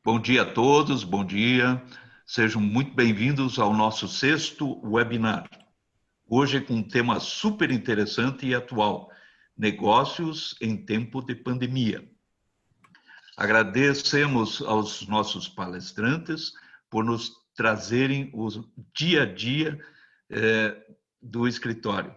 Bom dia a todos, bom dia. Sejam muito bem-vindos ao nosso sexto webinar. Hoje com um tema super interessante e atual: negócios em tempo de pandemia. Agradecemos aos nossos palestrantes por nos trazerem o dia a dia do escritório.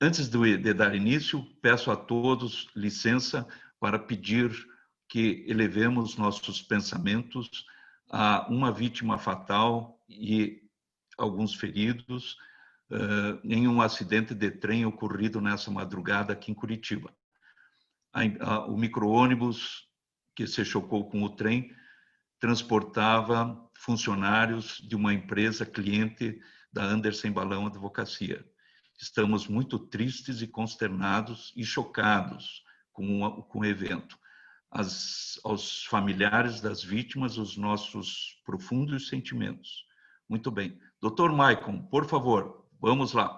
Antes de dar início, peço a todos licença para pedir que elevemos nossos pensamentos a uma vítima fatal e alguns feridos em um acidente de trem ocorrido nessa madrugada aqui em Curitiba. O micro-ônibus que se chocou com o trem transportava funcionários de uma empresa cliente da Andersen Balão Advocacia. Estamos muito tristes e consternados e chocados com o evento. Aos familiares das vítimas, os nossos profundos sentimentos. Muito bem. Dr. Maicon, por favor, vamos lá.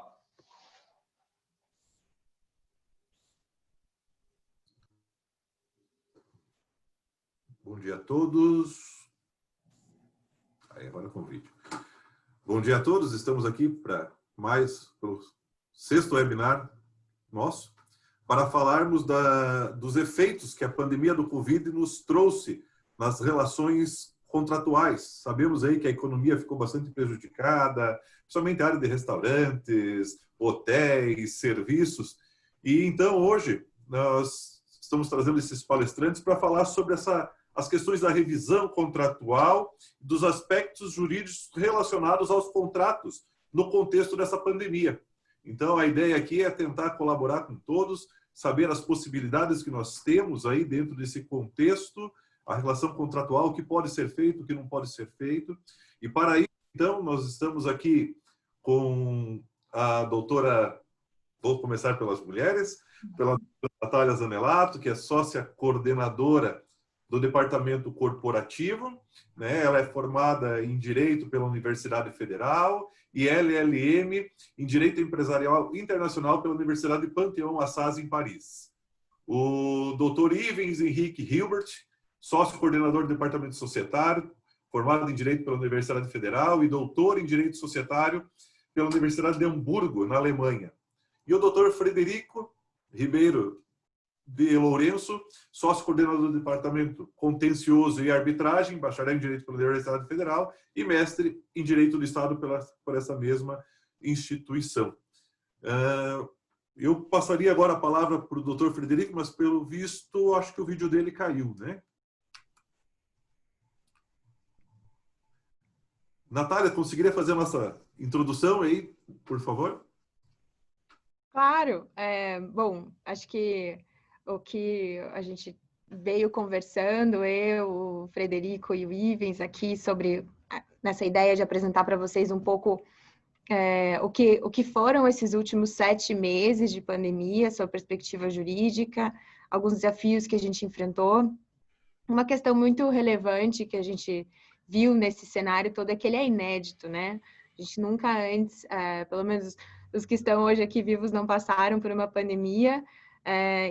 Bom dia a todos. Aí, agora com o vídeo. Bom dia a todos, estamos aqui para pelo sexto webinar nosso, para falarmos dos efeitos que a pandemia do Covid nos trouxe nas relações contratuais. Sabemos aí que a economia ficou bastante prejudicada, principalmente a área de restaurantes, hotéis, serviços. E então hoje nós estamos trazendo esses palestrantes para falar sobre as questões da revisão contratual, dos aspectos jurídicos relacionados aos contratos no contexto dessa pandemia. Então, a ideia aqui é tentar colaborar com todos, saber as possibilidades que nós temos aí dentro desse contexto, a relação contratual, o que pode ser feito, o que não pode ser feito. E para isso, então, nós estamos aqui com a doutora, vou começar pelas mulheres, pela Natália Zanelato, que é sócia coordenadora do Departamento Corporativo, né? Ela é formada em Direito pela Universidade Federal e LLM em Direito Empresarial Internacional pela Universidade Panthéon-Assas, em Paris. O Dr. Ivens Henrique Hilbert, sócio coordenador do Departamento Societário, formado em Direito pela Universidade Federal e doutor em Direito Societário pela Universidade de Hamburgo, na Alemanha. E o Dr. Frederico Ribeiro de Lourenço, sócio coordenador do Departamento Contencioso e Arbitragem, bacharel em Direito pela Universidade Federal e mestre em Direito do Estado por essa mesma instituição. Eu passaria agora a palavra para o Dr. Frederico, mas pelo visto, acho que o vídeo dele caiu, né? Natália, conseguiria fazer a nossa introdução aí, por favor? Claro. Bom, acho que o que a gente veio conversando, eu, o Frederico e o Ivens aqui, sobre nessa ideia de apresentar para vocês um pouco o que foram esses últimos 7 meses de pandemia, sua perspectiva jurídica, alguns desafios que a gente enfrentou. Uma questão muito relevante que a gente viu nesse cenário todo é que ele é inédito, né? A gente nunca antes, pelo menos os que estão hoje aqui vivos, não passaram por uma pandemia.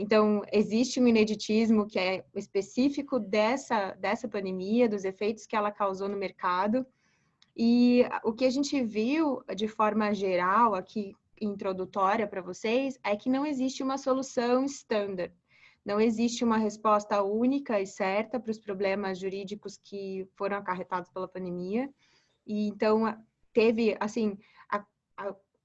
Então, existe um ineditismo que é específico dessa pandemia, dos efeitos que ela causou no mercado. E o que a gente viu, de forma geral, aqui introdutória para vocês, é que não existe uma solução standard. Não existe uma resposta única e certa para os problemas jurídicos que foram acarretados pela pandemia. E então, teve, assim,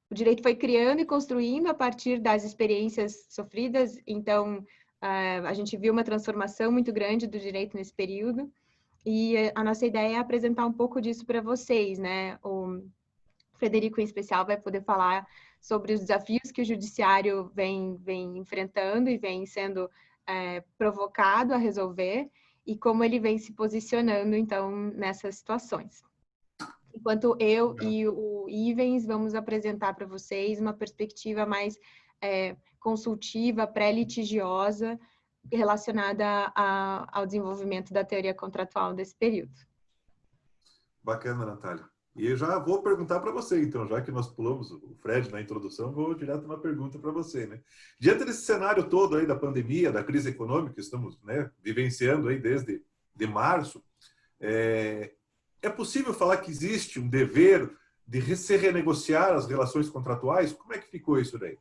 o direito foi criando e construindo a partir das experiências sofridas. Então, a gente viu uma transformação muito grande do direito nesse período. E a nossa ideia é apresentar um pouco disso para vocês, né? O Frederico, em especial, vai poder falar sobre os desafios que o judiciário vem enfrentando e vem sendo provocado a resolver e como ele vem se posicionando, então, nessas situações. Enquanto eu e o Ivens vamos apresentar para vocês uma perspectiva mais consultiva, pré-litigiosa, relacionada ao desenvolvimento da teoria contratual desse período. Bacana, Natália. E eu já vou perguntar para você, então, já que nós pulamos o Fred na introdução, vou direto na pergunta para você, né? Diante desse cenário todo aí da pandemia, da crise econômica que estamos, né, vivenciando aí desde de março, é possível falar que existe um dever de se renegociar as relações contratuais? Como é que ficou isso daí?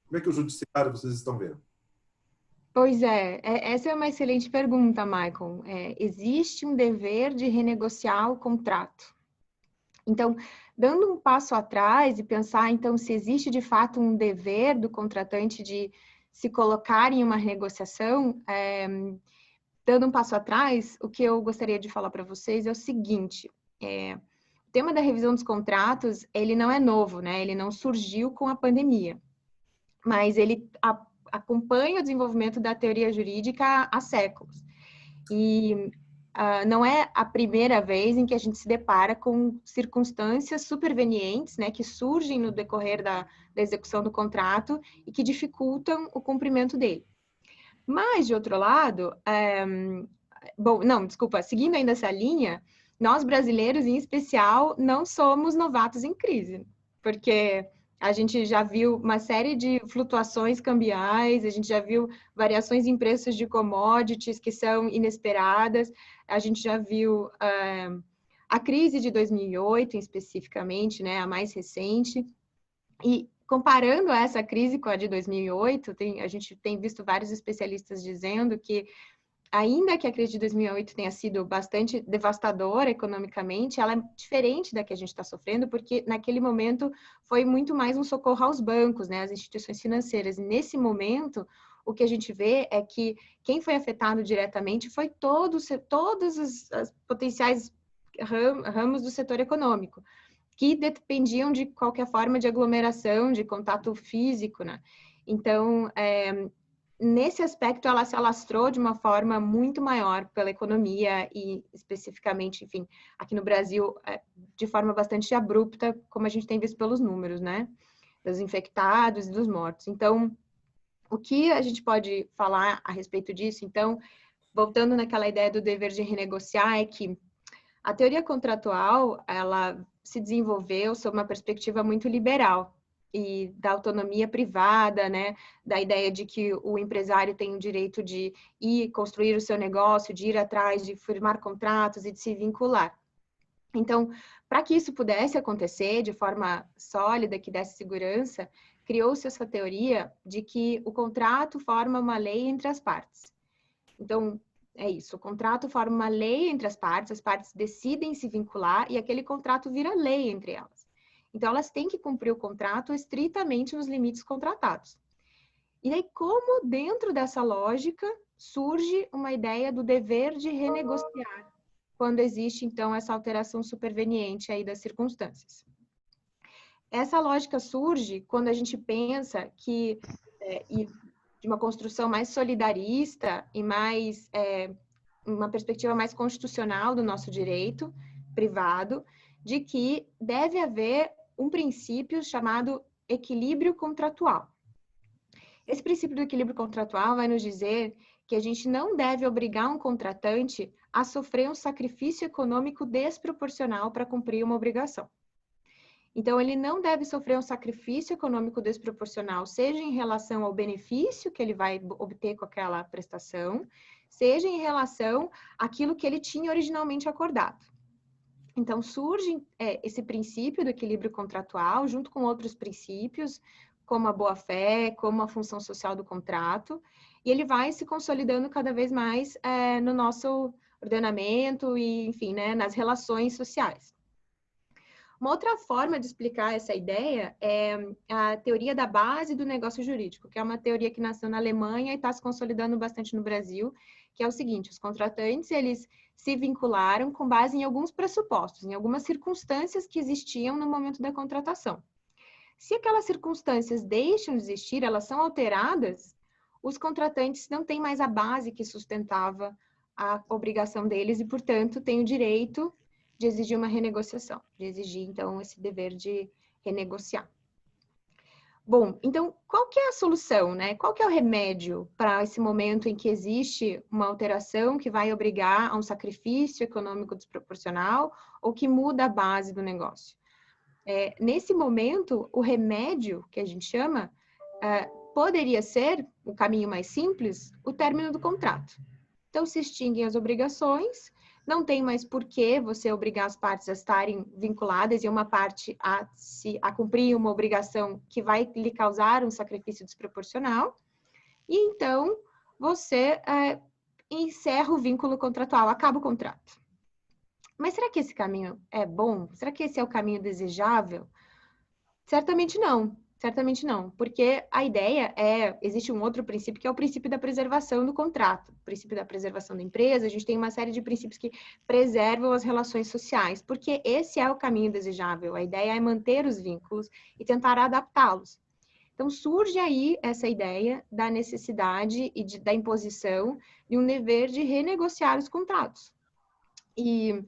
Como é que o judiciário vocês estão vendo? Pois essa é uma excelente pergunta, Michael. Existe um dever de renegociar o contrato. Então, dando um passo atrás e pensar, então, se existe de fato um dever do contratante de se colocar em uma renegociação, dando um passo atrás, o que eu gostaria de falar para vocês é o seguinte: o tema da revisão dos contratos, ele não é novo, né? Ele não surgiu com a pandemia, mas ele acompanha o desenvolvimento da teoria jurídica há séculos. E não é a primeira vez em que a gente se depara com circunstâncias supervenientes, né, que surgem no decorrer da execução do contrato e que dificultam o cumprimento dele. Mas, de outro lado, seguindo ainda essa linha, nós brasileiros, em especial, não somos novatos em crise, porque a gente já viu uma série de flutuações cambiais, a gente já viu variações em preços de commodities que são inesperadas, a gente já viu a crise de 2008, especificamente, né, a mais recente, e comparando essa crise com a de 2008, a gente tem visto vários especialistas dizendo que, ainda que a crise de 2008 tenha sido bastante devastadora economicamente, ela é diferente da que a gente está sofrendo, porque naquele momento foi muito mais um socorro aos bancos, né, às instituições financeiras. E nesse momento, o que a gente vê é que quem foi afetado diretamente foi todos os potenciais ramos do setor econômico, que dependiam de qualquer forma de aglomeração, de contato físico, né? Então, nesse aspecto, ela se alastrou de uma forma muito maior pela economia e, especificamente, enfim, aqui no Brasil, de forma bastante abrupta, como a gente tem visto pelos números, né? Dos infectados e dos mortos. Então, o que a gente pode falar a respeito disso? Então, voltando naquela ideia do dever de renegociar, é que a teoria contratual, ela se desenvolveu sob uma perspectiva muito liberal e da autonomia privada, né, da ideia de que o empresário tem o direito de ir construir o seu negócio, de ir atrás, de firmar contratos e de se vincular. Então, para que isso pudesse acontecer de forma sólida, que desse segurança, criou-se essa teoria de que o contrato forma uma lei entre as partes. Então, é isso, o contrato forma uma lei entre as partes decidem se vincular e aquele contrato vira lei entre elas. Então, elas têm que cumprir o contrato estritamente nos limites contratados. E aí, como dentro dessa lógica surge uma ideia do dever de renegociar, quando existe, então, essa alteração superveniente aí das circunstâncias. Essa lógica surge quando a gente pensa que, de uma construção mais solidarista e mais uma perspectiva mais constitucional do nosso direito privado, de que deve haver um princípio chamado equilíbrio contratual. Esse princípio do equilíbrio contratual vai nos dizer que a gente não deve obrigar um contratante a sofrer um sacrifício econômico desproporcional para cumprir uma obrigação. Então, ele não deve sofrer um sacrifício econômico desproporcional, seja em relação ao benefício que ele vai obter com aquela prestação, seja em relação àquilo que ele tinha originalmente acordado. Então, surge esse princípio do equilíbrio contratual, junto com outros princípios, como a boa-fé, como a função social do contrato, e ele vai se consolidando cada vez mais no nosso ordenamento e, enfim, né, nas relações sociais. Uma outra forma de explicar essa ideia é a teoria da base do negócio jurídico, que é uma teoria que nasceu na Alemanha e está se consolidando bastante no Brasil, que é o seguinte: os contratantes, eles se vincularam com base em alguns pressupostos, em algumas circunstâncias que existiam no momento da contratação. Se aquelas circunstâncias deixam de existir, elas são alteradas, os contratantes não têm mais a base que sustentava a obrigação deles e, portanto, têm o direito de exigir uma renegociação, de exigir, então, esse dever de renegociar. Bom, então, qual que é a solução, né? Qual que é o remédio para esse momento em que existe uma alteração que vai obrigar a um sacrifício econômico desproporcional ou que muda a base do negócio? Nesse momento, o remédio, que a gente chama, poderia ser, o caminho mais simples, o término do contrato. Então, se extinguem as obrigações, não tem mais por que você obrigar as partes a estarem vinculadas e uma parte a cumprir uma obrigação que vai lhe causar um sacrifício desproporcional. E então, você encerra o vínculo contratual, acaba o contrato. Mas será que esse caminho é bom? Será que esse é o caminho desejável? Certamente não. Certamente não, porque a ideia existe um outro princípio que é o princípio da preservação do contrato, o princípio da preservação da empresa. A gente tem uma série de princípios que preservam as relações sociais, porque esse é o caminho desejável. A ideia é manter os vínculos e tentar adaptá-los. Então, surge aí essa ideia da necessidade e da imposição de um dever de renegociar os contratos. E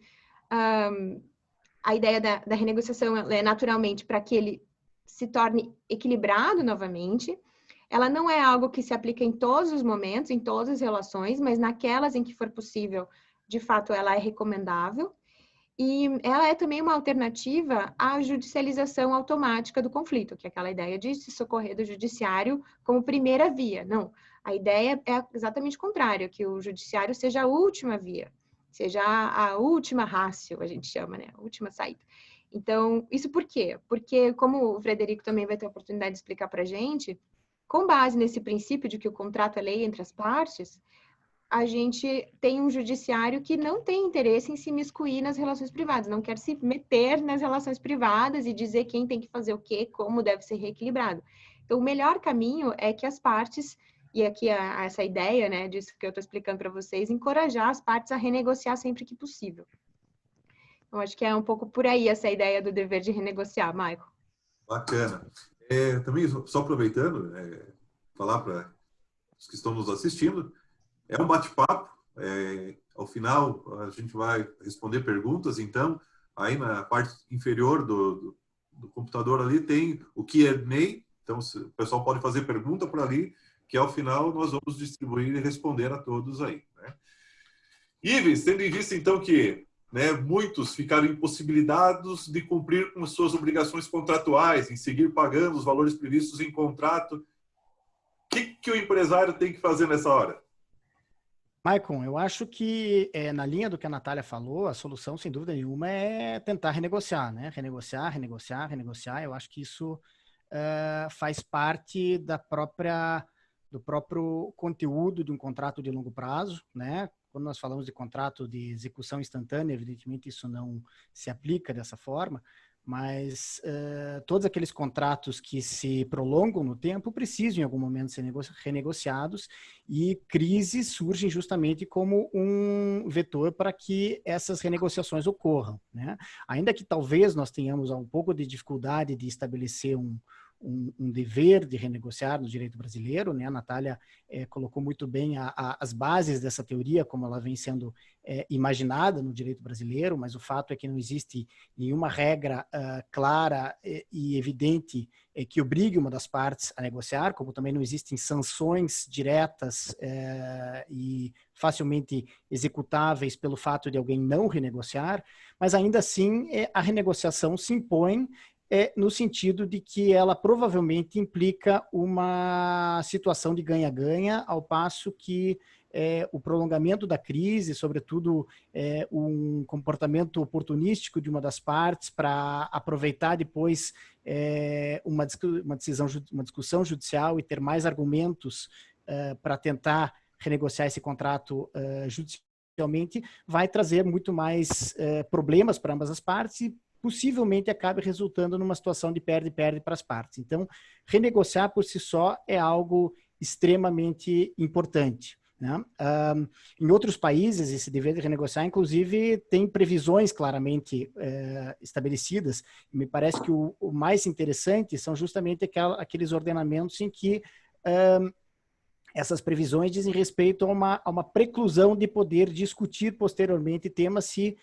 a ideia da renegociação é naturalmente para que ele se torne equilibrado novamente. Ela não é algo que se aplica em todos os momentos, em todas as relações, mas naquelas em que for possível, de fato, ela é recomendável. E ela é também uma alternativa à judicialização automática do conflito, que é aquela ideia de se socorrer do judiciário como primeira via. Não, a ideia é exatamente o contrário, que o judiciário seja a última via, seja a última ratio, a gente chama, né? A última saída. Então, isso por quê? Porque, como o Frederico também vai ter a oportunidade de explicar para a gente, com base nesse princípio de que o contrato é lei entre as partes, a gente tem um judiciário que não tem interesse em se miscuir nas relações privadas, não quer se meter nas relações privadas e dizer quem tem que fazer o quê, como deve ser reequilibrado. Então, o melhor caminho é que as partes, e aqui essa ideia, né, disso que eu estou explicando para vocês, encorajar as partes a renegociar sempre que possível. Então, acho que é um pouco por aí essa ideia do dever de renegociar, Michael. Bacana. Também, só aproveitando, falar para os que estão nos assistindo, é um bate-papo. Ao final, a gente vai responder perguntas. Então, aí na parte inferior do computador ali tem o Q&A. Então, o pessoal pode fazer pergunta por ali, que ao final nós vamos distribuir e responder a todos aí, né? Ives, tendo em vista, então, que muitos ficaram impossibilitados de cumprir com suas obrigações contratuais, em seguir pagando os valores previstos em contrato, o que o empresário tem que fazer nessa hora? Maicon, eu acho que na linha do que a Natália falou, a solução, sem dúvida nenhuma, é tentar renegociar, né? Renegociar. Eu acho que isso faz parte do próprio conteúdo de um contrato de longo prazo, né? Quando nós falamos de contrato de execução instantânea, evidentemente isso não se aplica dessa forma, mas todos aqueles contratos que se prolongam no tempo precisam em algum momento ser renegociados, e crises surgem justamente como um vetor para que essas renegociações ocorram, né? Ainda que talvez nós tenhamos um pouco de dificuldade de estabelecer um dever de renegociar no direito brasileiro, né? A Natália colocou muito bem as bases dessa teoria, como ela vem sendo imaginada no direito brasileiro, mas o fato é que não existe nenhuma regra clara e evidente que obrigue uma das partes a negociar, como também não existem sanções diretas e facilmente executáveis pelo fato de alguém não renegociar, mas ainda assim a renegociação se impõe no sentido de que ela provavelmente implica uma situação de ganha-ganha, ao passo que o prolongamento da crise, sobretudo um comportamento oportunístico de uma das partes para aproveitar depois uma discussão judicial e ter mais argumentos para tentar renegociar esse contrato judicialmente, vai trazer muito mais problemas para ambas as partes e possivelmente acabe resultando numa situação de perde-perde para as partes. Então, renegociar por si só é algo extremamente importante, né? Em outros países, esse dever de renegociar, inclusive, tem previsões claramente estabelecidas. Me parece que o mais interessante são justamente aqueles ordenamentos em que essas previsões dizem respeito a uma preclusão de poder discutir posteriormente temas se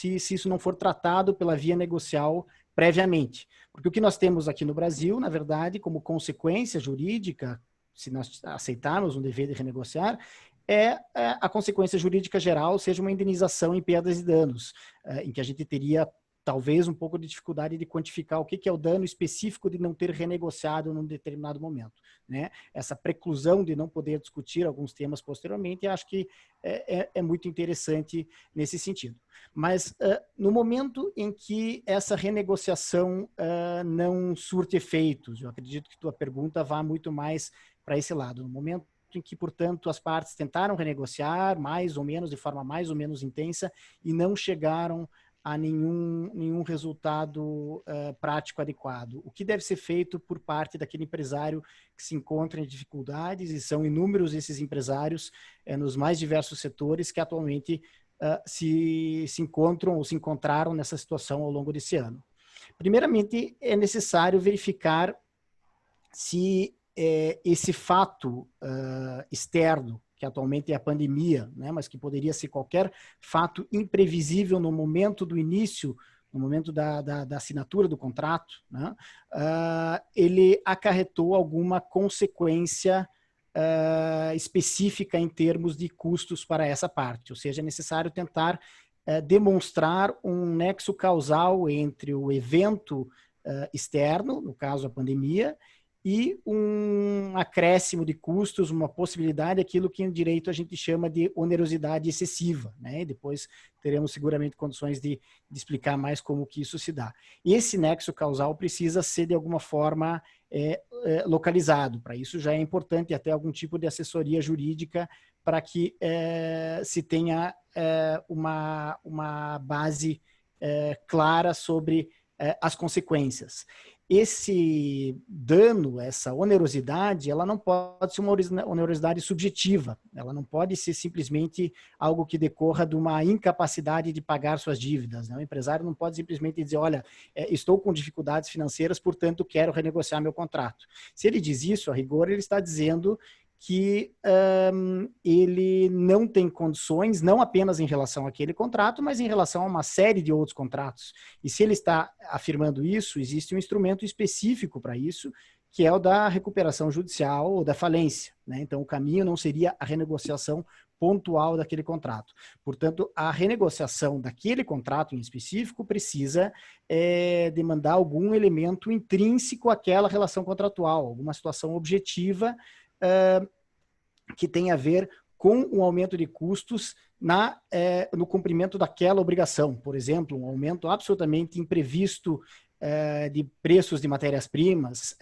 isso não for tratado pela via negocial previamente. Porque o que nós temos aqui no Brasil, na verdade, como consequência jurídica, se nós aceitarmos um dever de renegociar, a consequência jurídica geral seja uma indenização em perdas e danos, em que a gente teria talvez um pouco de dificuldade de quantificar o que é o dano específico de não ter renegociado num determinado momento, né? Essa preclusão de não poder discutir alguns temas posteriormente, acho que é muito interessante nesse sentido. Mas no momento em que essa renegociação não surte efeitos, eu acredito que tua pergunta vá muito mais para esse lado. No momento em que, portanto, as partes tentaram renegociar mais ou menos, de forma mais ou menos intensa, e não chegaram a nenhum resultado prático adequado. O que deve ser feito por parte daquele empresário que se encontra em dificuldades, e são inúmeros esses empresários nos mais diversos setores que atualmente se encontram ou se encontraram nessa situação ao longo desse ano. Primeiramente, é necessário verificar se esse fato externo, que atualmente é a pandemia, né, mas que poderia ser qualquer fato imprevisível no momento do início, no momento da assinatura do contrato, né, ele acarretou alguma consequência específica em termos de custos para essa parte. Ou seja, é necessário tentar demonstrar um nexo causal entre o evento externo, no caso a pandemia, e um acréscimo de custos, uma possibilidade, aquilo que em direito a gente chama de onerosidade excessiva, né? E depois teremos seguramente condições de explicar mais como que isso se dá. Esse nexo causal precisa ser de alguma forma localizado. Para isso já é importante até algum tipo de assessoria jurídica para que se tenha uma base clara sobre as consequências. Esse dano, essa onerosidade, ela não pode ser uma onerosidade subjetiva, ela não pode ser simplesmente algo que decorra de uma incapacidade de pagar suas dívidas, né? O empresário não pode simplesmente dizer, olha, estou com dificuldades financeiras, portanto quero renegociar meu contrato. Se ele diz isso, a rigor, ele está dizendo que ele não tem condições, não apenas em relação àquele contrato, mas em relação a uma série de outros contratos. E se ele está afirmando isso, existe um instrumento específico para isso, que é o da recuperação judicial ou da falência, né? Então, o caminho não seria a renegociação pontual daquele contrato. Portanto, a renegociação daquele contrato em específico precisa demandar algum elemento intrínseco àquela relação contratual, alguma situação objetiva que tem a ver com o aumento de custos no cumprimento daquela obrigação. Por exemplo, um aumento absolutamente imprevisto de preços de matérias-primas,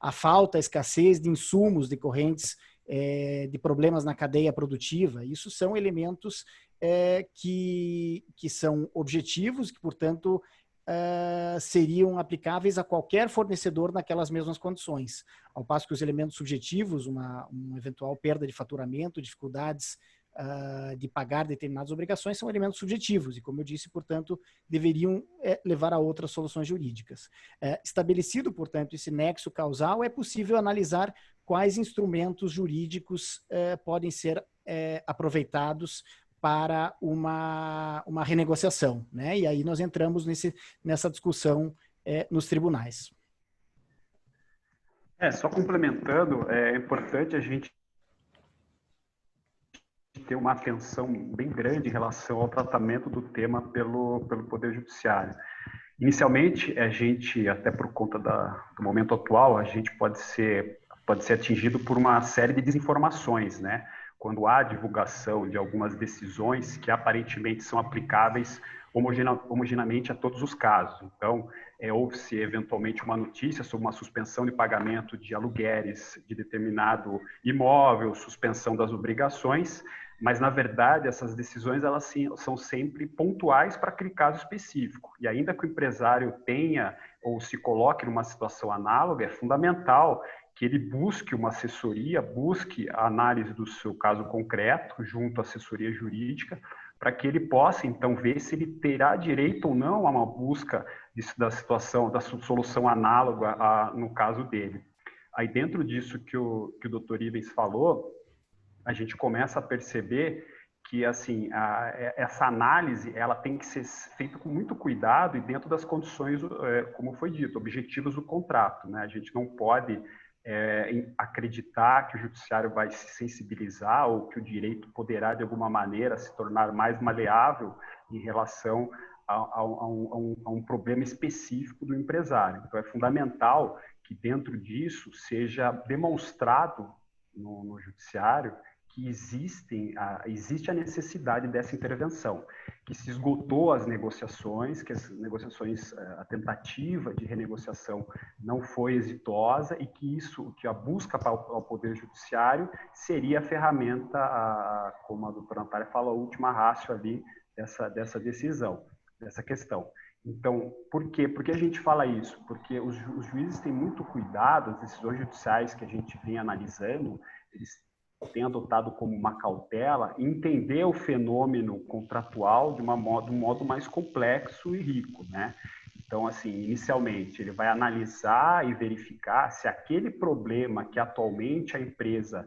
a falta, a escassez de insumos decorrentes de problemas na cadeia produtiva. Isso são elementos que são objetivos, que, portanto, seriam aplicáveis a qualquer fornecedor naquelas mesmas condições. Ao passo que os elementos subjetivos, uma eventual perda de faturamento, dificuldades de pagar determinadas obrigações, são elementos subjetivos e, como eu disse, portanto, deveriam levar a outras soluções jurídicas. Estabelecido, portanto, esse nexo causal, é possível analisar quais instrumentos jurídicos podem ser aproveitados para uma renegociação, né? E aí nós entramos nessa discussão nos tribunais. Só complementando, é importante a gente ter uma atenção bem grande em relação ao tratamento do tema pelo Poder Judiciário. Inicialmente, a gente, até por conta do momento atual, a gente pode ser atingido por uma série de desinformações, né? Quando há divulgação de algumas decisões que aparentemente são aplicáveis homogeneamente a todos os casos. Então, houve-se eventualmente uma notícia sobre uma suspensão de pagamento de aluguéis de determinado imóvel, suspensão das obrigações, mas, na verdade, essas decisões elas são sempre pontuais para aquele caso específico. E ainda que o empresário tenha ou se coloque numa situação análoga, é fundamental que ele busque uma assessoria, busque a análise do seu caso concreto junto à assessoria jurídica, para que ele possa, então, ver se ele terá direito ou não a uma busca da solução análoga no caso dele. Aí, dentro disso que o Dr. Ivens falou, a gente começa a perceber que, assim, essa análise ela tem que ser feita com muito cuidado e dentro das condições, como foi dito, objetivos do contrato, né? A gente não pode acreditar que o judiciário vai se sensibilizar ou que o direito poderá, de alguma maneira, se tornar mais maleável em relação a um problema específico do empresário. Então, é fundamental que dentro disso seja demonstrado no judiciário que existe a necessidade dessa intervenção, que se esgotou as negociações, que as negociações, a tentativa de renegociação não foi exitosa e que a busca ao Poder Judiciário seria a ferramenta, como a doutora Natália fala, a última ratio ali dessa decisão, dessa questão. Então, por quê? Por que a gente fala isso? Porque os juízes têm muito cuidado, as decisões judiciais que a gente vem analisando, eles têm adotado como uma cautela entender o fenômeno contratual de um modo mais complexo e rico, né? Então, assim, inicialmente, ele vai analisar e verificar se aquele problema que atualmente a empresa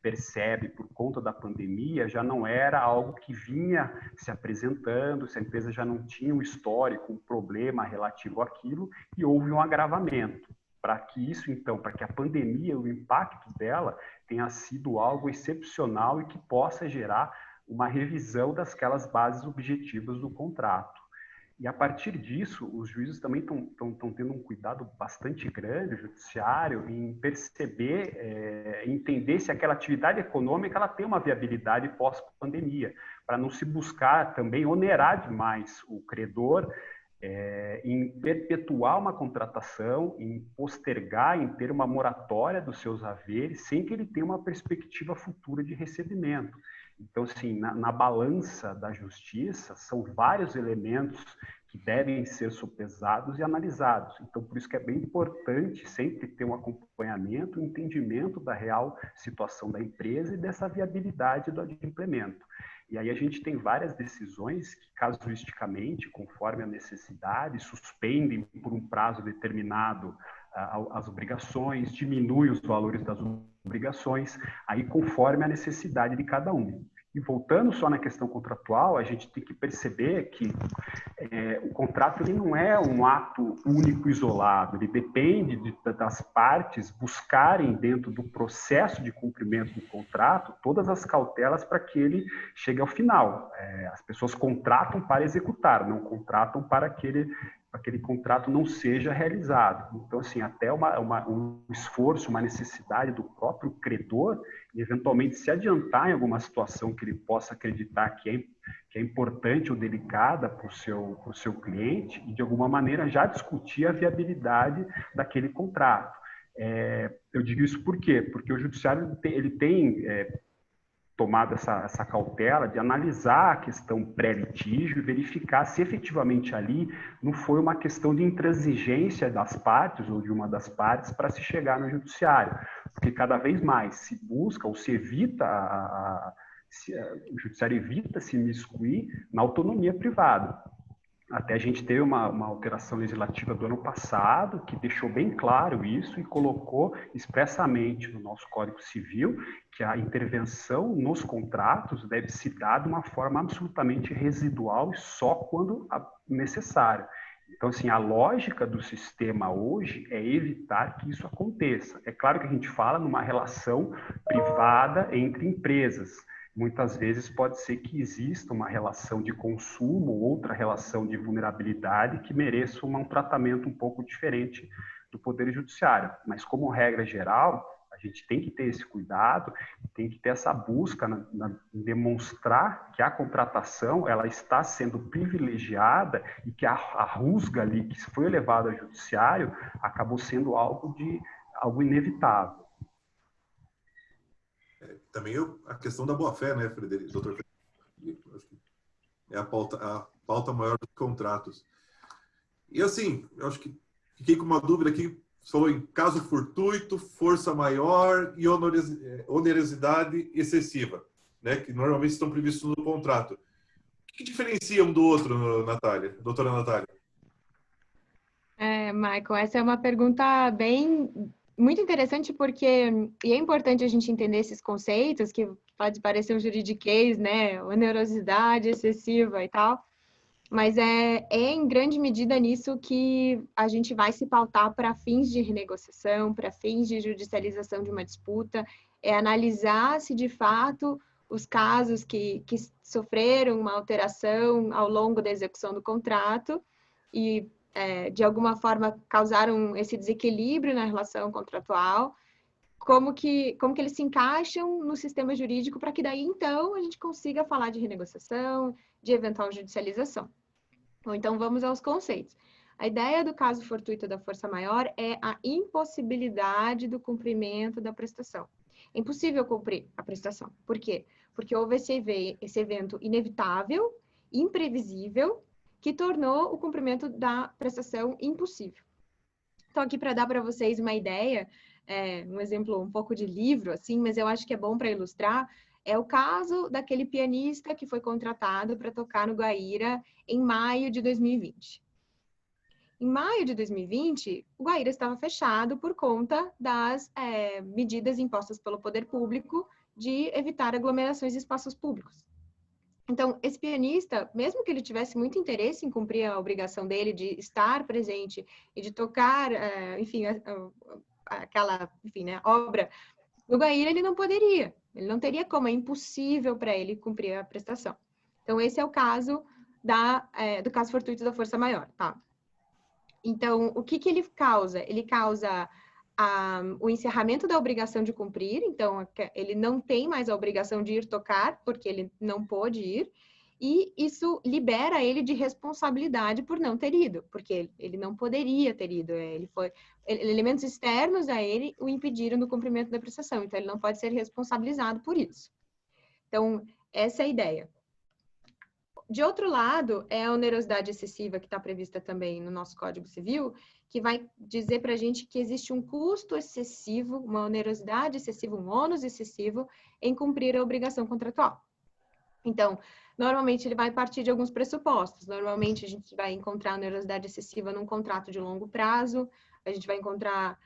percebe por conta da pandemia já não era algo que vinha se apresentando, se a empresa já não tinha um histórico, um problema relativo àquilo e houve um agravamento. Para que isso, então, para que a pandemia, o impacto dela tenha sido algo excepcional e que possa gerar uma revisão daquelas bases objetivas do contrato. E a partir disso, os juízes também estão tendo um cuidado bastante grande, o judiciário, em perceber, entender se aquela atividade econômica ela tem uma viabilidade pós-pandemia, para não se buscar também onerar demais o credor, em perpetuar uma contratação, em postergar, em ter uma moratória dos seus haveres, sem que ele tenha uma perspectiva futura de recebimento. Então, assim, na balança da justiça, são vários elementos que devem ser sopesados e analisados. Então, por isso que é bem importante sempre ter um acompanhamento, um entendimento da real situação da empresa e dessa viabilidade do adimplemento. E aí a gente tem várias decisões que, casuisticamente, conforme a necessidade, suspendem por um prazo determinado as obrigações, diminuem os valores das obrigações, aí conforme a necessidade de cada um. E voltando só na questão contratual, a gente tem que perceber que o contrato ele não é um ato único, isolado, ele depende das partes buscarem dentro do processo de cumprimento do contrato todas as cautelas para que ele chegue ao final. As pessoas contratam para executar, não contratam para que aquele contrato não seja realizado. Então, assim, até um esforço, uma necessidade do próprio credor, eventualmente se adiantar em alguma situação que ele possa acreditar que é importante ou delicada para o seu cliente e, de alguma maneira, já discutir a viabilidade daquele contrato. Eu digo isso por quê? Porque o judiciário ele tem tomado essa cautela de analisar a questão pré-litígio e verificar se efetivamente ali não foi uma questão de intransigência das partes ou de uma das partes para se chegar no judiciário, porque cada vez mais se busca ou se evita, o judiciário evita se imiscuir na autonomia privada. Até a gente teve uma alteração legislativa do ano passado que deixou bem claro isso e colocou expressamente no nosso Código Civil que a intervenção nos contratos deve se dar de uma forma absolutamente residual e só quando necessário. Então, assim, a lógica do sistema hoje é evitar que isso aconteça. É claro que a gente fala numa relação privada entre empresas. Muitas vezes pode ser que exista uma relação de consumo, outra relação de vulnerabilidade que mereça um tratamento um pouco diferente do Poder Judiciário. Mas, como regra geral, a gente tem que ter esse cuidado, tem que ter essa busca em demonstrar que a contratação ela está sendo privilegiada e que a rusga ali que foi levada ao Judiciário acabou sendo algo inevitável. Também a questão da boa-fé, né, Frederico, doutor Frederico? Acho que é a pauta maior dos contratos. E assim, eu acho que fiquei com uma dúvida aqui, você falou em caso fortuito, força maior e onerosidade excessiva, né, que normalmente estão previstos no contrato. O que diferencia um do outro, Natália, doutora Natália? Michael, essa é uma pergunta muito interessante e é importante a gente entender esses conceitos, que pode parecer um juridiquês, né, onerosidade excessiva e tal, mas é em grande medida nisso que a gente vai se pautar para fins de renegociação, para fins de judicialização de uma disputa, é analisar se de fato os casos que sofreram uma alteração ao longo da execução do contrato e, de alguma forma, causaram esse desequilíbrio na relação contratual, como que eles se encaixam no sistema jurídico para que daí, então, a gente consiga falar de renegociação, de eventual judicialização. Ou então, vamos aos conceitos. A ideia do caso fortuito da força maior é a impossibilidade do cumprimento da prestação. É impossível cumprir a prestação. Por quê? Porque houve esse evento inevitável, imprevisível, que tornou o cumprimento da prestação impossível. Então, aqui para dar para vocês uma ideia, um exemplo um pouco de livro, assim, mas eu acho que é bom para ilustrar, é o caso daquele pianista que foi contratado para tocar no Guaíra em maio de 2020. Em maio de 2020, o Guaíra estava fechado por conta das medidas impostas pelo poder público de evitar aglomerações em espaços públicos. Então, esse pianista, mesmo que ele tivesse muito interesse em cumprir a obrigação dele de estar presente e de tocar, enfim, aquela, enfim, né, obra no Guaíra, ele não poderia. Ele não teria como, é impossível para ele cumprir a prestação. Então, esse é o caso do caso fortuito da força maior, tá? Então, o que ele causa? Ele causa o encerramento da obrigação de cumprir, então ele não tem mais a obrigação de ir tocar, porque ele não pôde ir, e isso libera ele de responsabilidade por não ter ido, porque ele não poderia ter ido, elementos externos a ele o impediram do cumprimento da prestação, então ele não pode ser responsabilizado por isso. Então, essa é a ideia. De outro lado, é a onerosidade excessiva que está prevista também no nosso Código Civil, que vai dizer para a gente que existe um custo excessivo, uma onerosidade excessiva, um ônus excessivo em cumprir a obrigação contratual. Então, normalmente ele vai partir de alguns pressupostos. Normalmente a gente vai encontrar onerosidade excessiva num contrato de longo prazo, a gente vai encontrar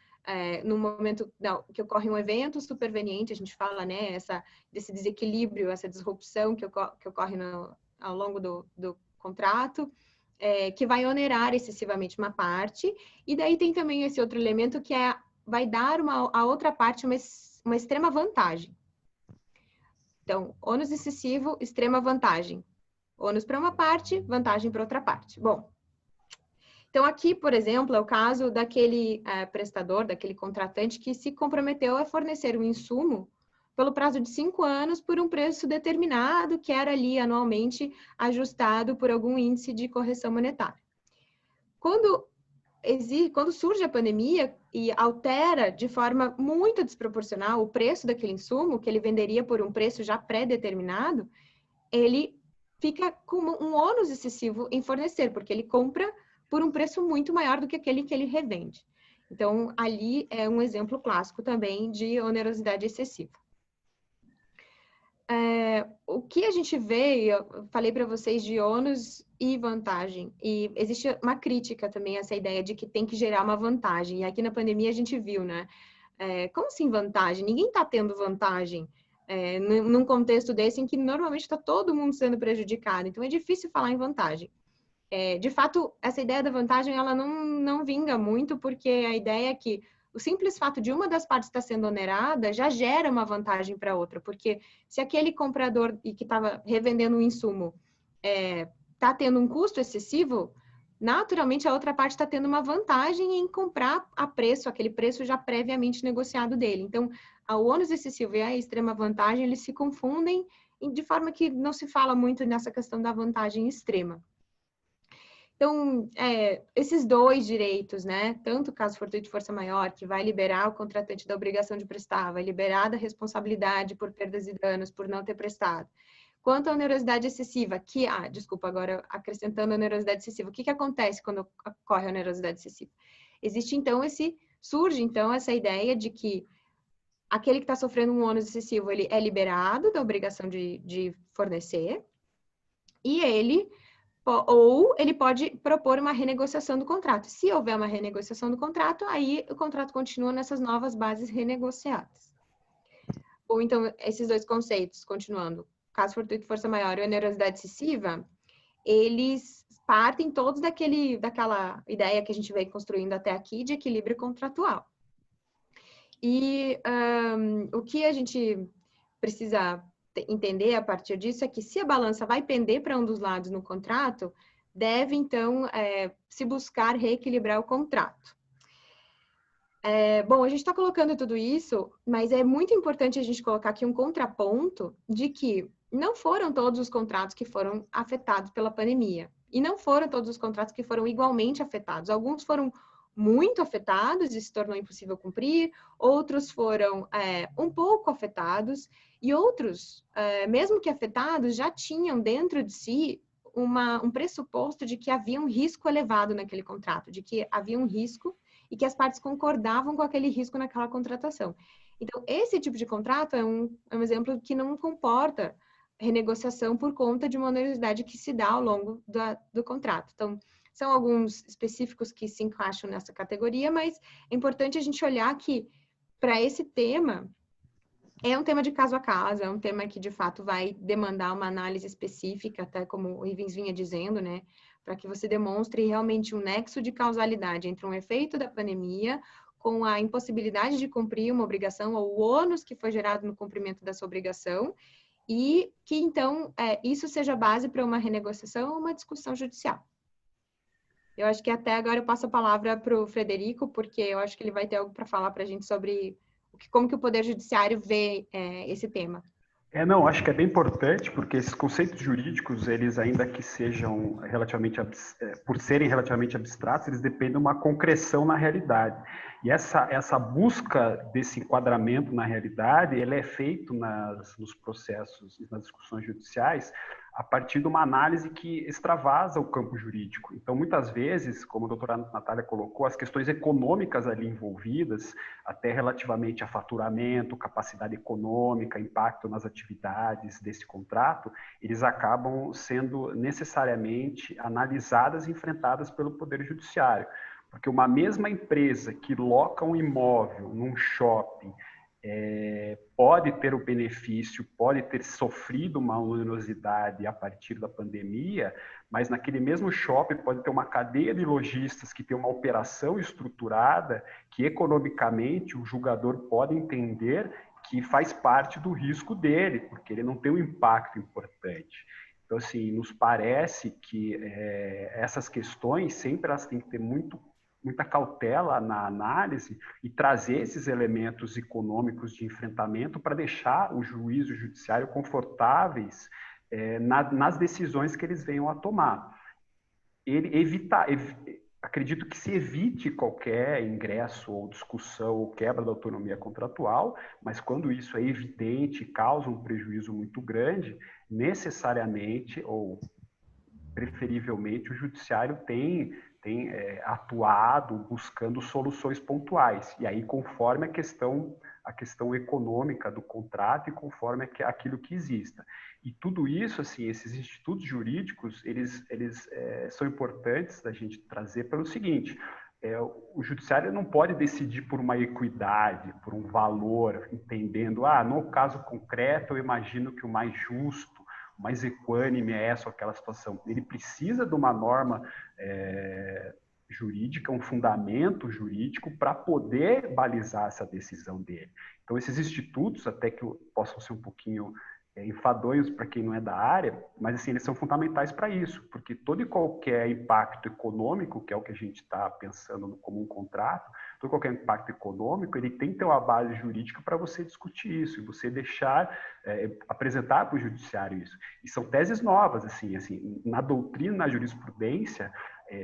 no momento que ocorre um evento superveniente, a gente fala, né, desse desequilíbrio, essa disrupção que ocorre ao longo do contrato, que vai onerar excessivamente uma parte, e daí tem também esse outro elemento que vai dar a outra parte uma extrema vantagem. Então, ônus excessivo, extrema vantagem. Ônus para uma parte, vantagem para outra parte. Bom, então aqui, por exemplo, é o caso daquele prestador, daquele contratante que se comprometeu a fornecer um insumo pelo prazo de 5 anos por um preço determinado, que era ali anualmente ajustado por algum índice de correção monetária. Quando surge a pandemia e altera de forma muito desproporcional o preço daquele insumo, que ele venderia por um preço já pré-determinado, ele fica com um ônus excessivo em fornecer, porque ele compra por um preço muito maior do que aquele que ele revende. Então, ali é um exemplo clássico também de onerosidade excessiva. O que a gente vê, eu falei para vocês de ônus e vantagem, e existe uma crítica também a essa ideia de que tem que gerar uma vantagem, e aqui na pandemia a gente viu, né? Como assim vantagem? Ninguém está tendo vantagem num contexto desse em que normalmente está todo mundo sendo prejudicado, então é difícil falar em vantagem. De fato, essa ideia da vantagem, ela não vinga muito, porque a ideia é que o simples fato de uma das partes estar sendo onerada já gera uma vantagem para a outra, porque se aquele comprador que estava revendendo um insumo está tendo um custo excessivo, naturalmente a outra parte está tendo uma vantagem em comprar a preço, aquele preço já previamente negociado dele. Então, o ônus excessivo e a extrema vantagem, eles se confundem de forma que não se fala muito nessa questão da vantagem extrema. Então, esses dois direitos, né, tanto o caso fortuito de força maior, que vai liberar o contratante da obrigação de prestar, vai liberar da responsabilidade por perdas e danos por não ter prestado, quanto à onerosidade excessiva, que, desculpa, agora acrescentando a onerosidade excessiva, o que acontece quando ocorre a onerosidade excessiva? Surge, então, essa ideia de que aquele que está sofrendo um ônus excessivo, ele é liberado da obrigação de fornecer, e ele pode propor uma renegociação do contrato. Se houver uma renegociação do contrato, aí o contrato continua nessas novas bases renegociadas. Ou então, esses dois conceitos, continuando, caso fortuito, força maior e onerosidade excessiva, eles partem todos daquela ideia que a gente vem construindo até aqui de equilíbrio contratual. E o que a gente precisa entender a partir disso é que se a balança vai pender para um dos lados no contrato, deve, então, se buscar reequilibrar o contrato. Bom, a gente está colocando tudo isso, mas é muito importante a gente colocar aqui um contraponto de que não foram todos os contratos que foram afetados pela pandemia. E não foram todos os contratos que foram igualmente afetados. Alguns foram muito afetados e se tornou impossível cumprir, outros foram um pouco afetados, e outros, mesmo que afetados, já tinham dentro de si um pressuposto de que havia um risco elevado naquele contrato, de que havia um risco e que as partes concordavam com aquele risco naquela contratação. Então, esse tipo de contrato é um exemplo que não comporta renegociação por conta de uma onerosidade que se dá ao longo do contrato. Então, são alguns específicos que se encaixam nessa categoria, mas é importante a gente olhar que, para esse tema, é um tema de caso a caso, é um tema que, de fato, vai demandar uma análise específica, até como o Ivens vinha dizendo, né? Para que você demonstre realmente um nexo de causalidade entre um efeito da pandemia com a impossibilidade de cumprir uma obrigação ou o ônus que foi gerado no cumprimento dessa obrigação e que, então, isso seja base para uma renegociação ou uma discussão judicial. Eu acho que até agora eu passo a palavra para o Frederico, porque eu acho que ele vai ter algo para falar para a gente sobre como que o Poder Judiciário vê esse tema. Não, acho que é bem importante, porque esses conceitos jurídicos, eles ainda que sejam relativamente, por serem relativamente abstratos, eles dependem de uma concreção na realidade. E essa busca desse enquadramento na realidade, ele é feito nos processos, nas discussões judiciais, a partir de uma análise que extravasa o campo jurídico. Então, muitas vezes, como a doutora Natália colocou, as questões econômicas ali envolvidas, até relativamente a faturamento, capacidade econômica, impacto nas atividades desse contrato, eles acabam sendo necessariamente analisadas e enfrentadas pelo Poder Judiciário. Porque uma mesma empresa que loca um imóvel num shopping pode ter o benefício, pode ter sofrido uma onerosidade a partir da pandemia, mas naquele mesmo shopping pode ter uma cadeia de lojistas que tem uma operação estruturada que economicamente o julgador pode entender que faz parte do risco dele, porque ele não tem um impacto importante. Então, assim, nos parece que essas questões sempre elas têm que ter muita cautela na análise e trazer esses elementos econômicos de enfrentamento para deixar o juiz e o judiciário confortáveis nas decisões que eles venham a tomar. Acredito que se evite qualquer ingresso ou discussão ou quebra da autonomia contratual, mas quando isso é evidente e causa um prejuízo muito grande, necessariamente ou preferivelmente o judiciário tem atuado buscando soluções pontuais, e aí conforme a questão econômica do contrato e conforme aquilo que exista. E tudo isso, assim, esses institutos jurídicos, eles são importantes da gente trazer pelo seguinte: o judiciário não pode decidir por uma equidade, por um valor, entendendo, no caso concreto eu imagino que o mais justo, mais equânime é essa ou aquela situação. Ele precisa de uma norma jurídica, um fundamento jurídico para poder balizar essa decisão dele. Então, esses institutos, até que possam ser um pouquinho enfadonhos para quem não é da área, mas assim, eles são fundamentais para isso, porque todo e qualquer impacto econômico, que é o que a gente está pensando como um contrato, todo e qualquer impacto econômico, ele tem que ter uma base jurídica para você discutir isso, e você deixar, apresentar para o judiciário isso. E são teses novas, assim, na doutrina, na jurisprudência,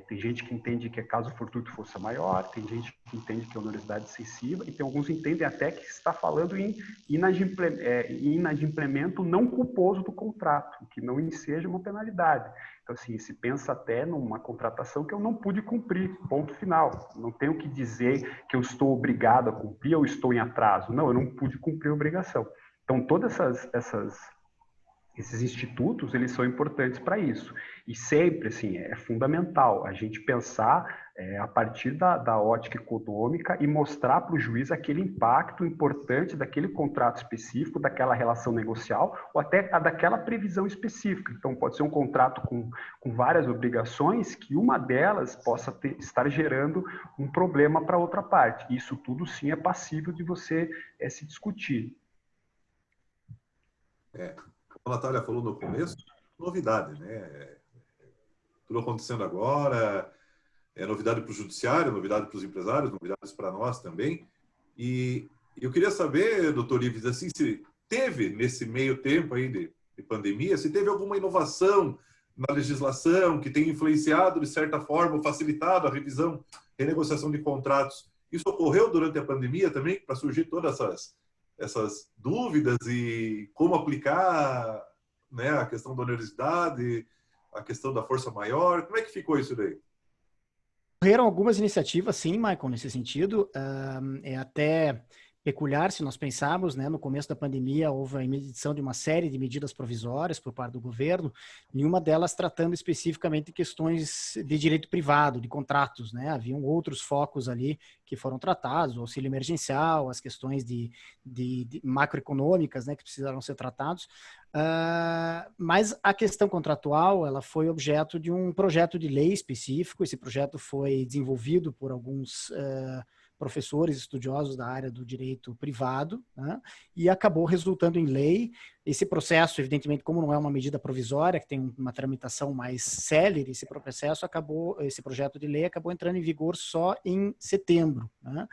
tem gente que entende que é caso fortuito força maior, tem gente que entende que é onerosidade excessiva, e tem alguns que entendem até que está falando em inadimplemento não culposo do contrato, que não enseja uma penalidade. Então, assim, se pensa até numa contratação que eu não pude cumprir, ponto final. Não tenho que dizer que eu estou obrigado a cumprir ou estou em atraso. Não, eu não pude cumprir a obrigação. Então, todas esses institutos, eles são importantes para isso. E sempre, assim, é fundamental a gente pensar a partir da ótica econômica e mostrar para o juiz aquele impacto importante daquele contrato específico, daquela relação negocial ou até daquela previsão específica. Então, pode ser um contrato com várias obrigações que uma delas possa estar gerando um problema para outra parte. Isso tudo, sim, é passível de você se discutir. Como a Natália falou no começo, novidade, né? Tudo acontecendo agora, é novidade para o judiciário, novidade para os empresários, novidades para nós também. E eu queria saber, doutor Ives, assim, se teve, nesse meio tempo aí de pandemia, se teve alguma inovação na legislação que tenha influenciado, de certa forma, facilitado a revisão, renegociação de contratos. Isso ocorreu durante a pandemia também, para surgir todas essas dúvidas e como aplicar, né, a questão da onerosidade, a questão da força maior. Como é que ficou isso daí? Ocorreram algumas iniciativas, sim, Michael, nesse sentido. É até peculiar se nós pensarmos, né, no começo da pandemia houve a emissão de uma série de medidas provisórias por parte do governo, nenhuma delas tratando especificamente de questões de direito privado, de contratos, né, haviam outros focos ali que foram tratados, o auxílio emergencial, as questões de macroeconômicas, né, que precisaram ser tratados, mas a questão contratual, ela foi objeto de um projeto de lei específico. Esse projeto foi desenvolvido por alguns professores estudiosos da área do direito privado, né, e acabou resultando em lei. Esse processo, evidentemente, como não é uma medida provisória, que tem uma tramitação mais célere, esse projeto de lei acabou entrando em vigor só em setembro, né,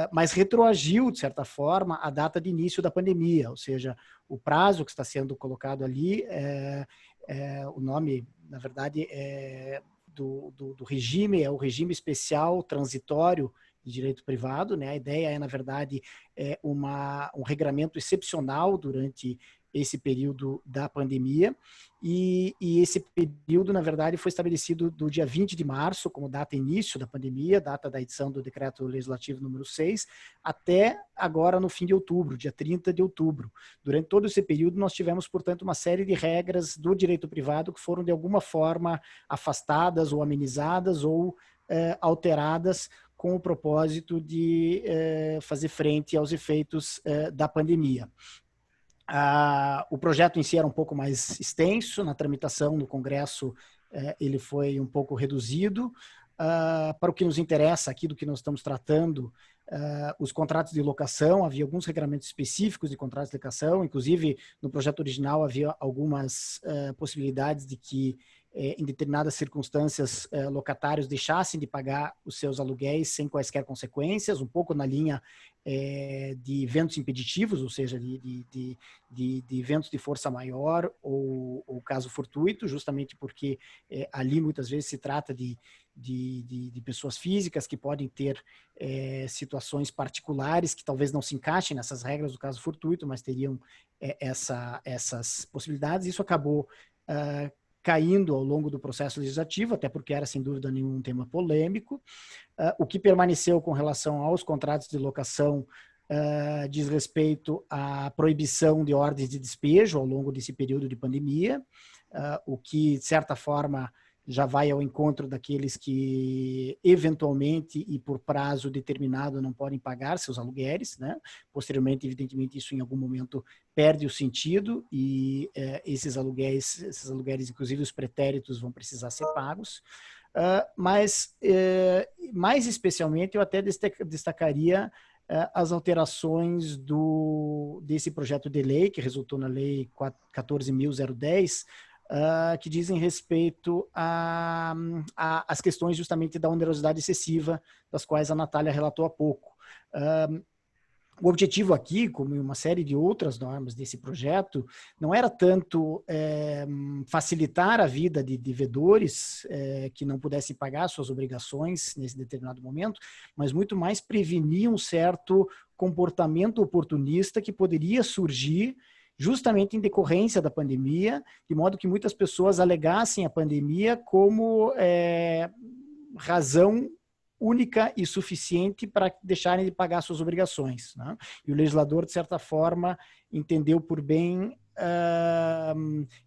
mas retroagiu, de certa forma, a data de início da pandemia, ou seja, o prazo que está sendo colocado ali, o nome, na verdade, do regime, é o regime especial transitório de direito privado, né? A ideia é, na verdade, um regramento excepcional durante esse período da pandemia, e esse período, na verdade, foi estabelecido do dia 20 de março como data início da pandemia, data da edição do Decreto Legislativo número 6, até agora no fim de outubro, dia 30 de outubro. Durante todo esse período, nós tivemos, portanto, uma série de regras do direito privado que foram, de alguma forma, afastadas ou amenizadas ou alteradas com o propósito de fazer frente aos efeitos da pandemia. O projeto em si era um pouco mais extenso, na tramitação no Congresso ele foi um pouco reduzido. Para o que nos interessa aqui, do que nós estamos tratando, os contratos de locação, havia alguns regramentos específicos de contratos de locação, inclusive no projeto original havia algumas possibilidades de que em determinadas circunstâncias, locatários deixassem de pagar os seus aluguéis sem quaisquer consequências, um pouco na linha de eventos impeditivos, ou seja, de eventos de força maior ou caso fortuito, justamente porque ali muitas vezes se trata de pessoas físicas que podem ter situações particulares que talvez não se encaixem nessas regras do caso fortuito, mas teriam essas possibilidades. Isso acabou caindo ao longo do processo legislativo, até porque era, sem dúvida nenhuma, um tema polêmico. O que permaneceu com relação aos contratos de locação diz respeito à proibição de ordens de despejo ao longo desse período de pandemia, o que, de certa forma, já vai ao encontro daqueles que, eventualmente e por prazo determinado, não podem pagar seus aluguéis, né? Posteriormente, evidentemente, isso em algum momento perde o sentido e esses aluguéis, inclusive os pretéritos, vão precisar ser pagos. Mas, mais especialmente, eu até destacaria as alterações desse projeto de lei, que resultou na Lei 14.010, que dizem respeito às questões justamente da onerosidade excessiva, das quais a Natália relatou há pouco. O objetivo aqui, como em uma série de outras normas desse projeto, não era tanto facilitar a vida de devedores que não pudessem pagar suas obrigações nesse determinado momento, mas muito mais prevenir um certo comportamento oportunista que poderia surgir justamente em decorrência da pandemia, de modo que muitas pessoas alegassem a pandemia como razão única e suficiente para deixarem de pagar suas obrigações, né? E o legislador, de certa forma, entendeu por bem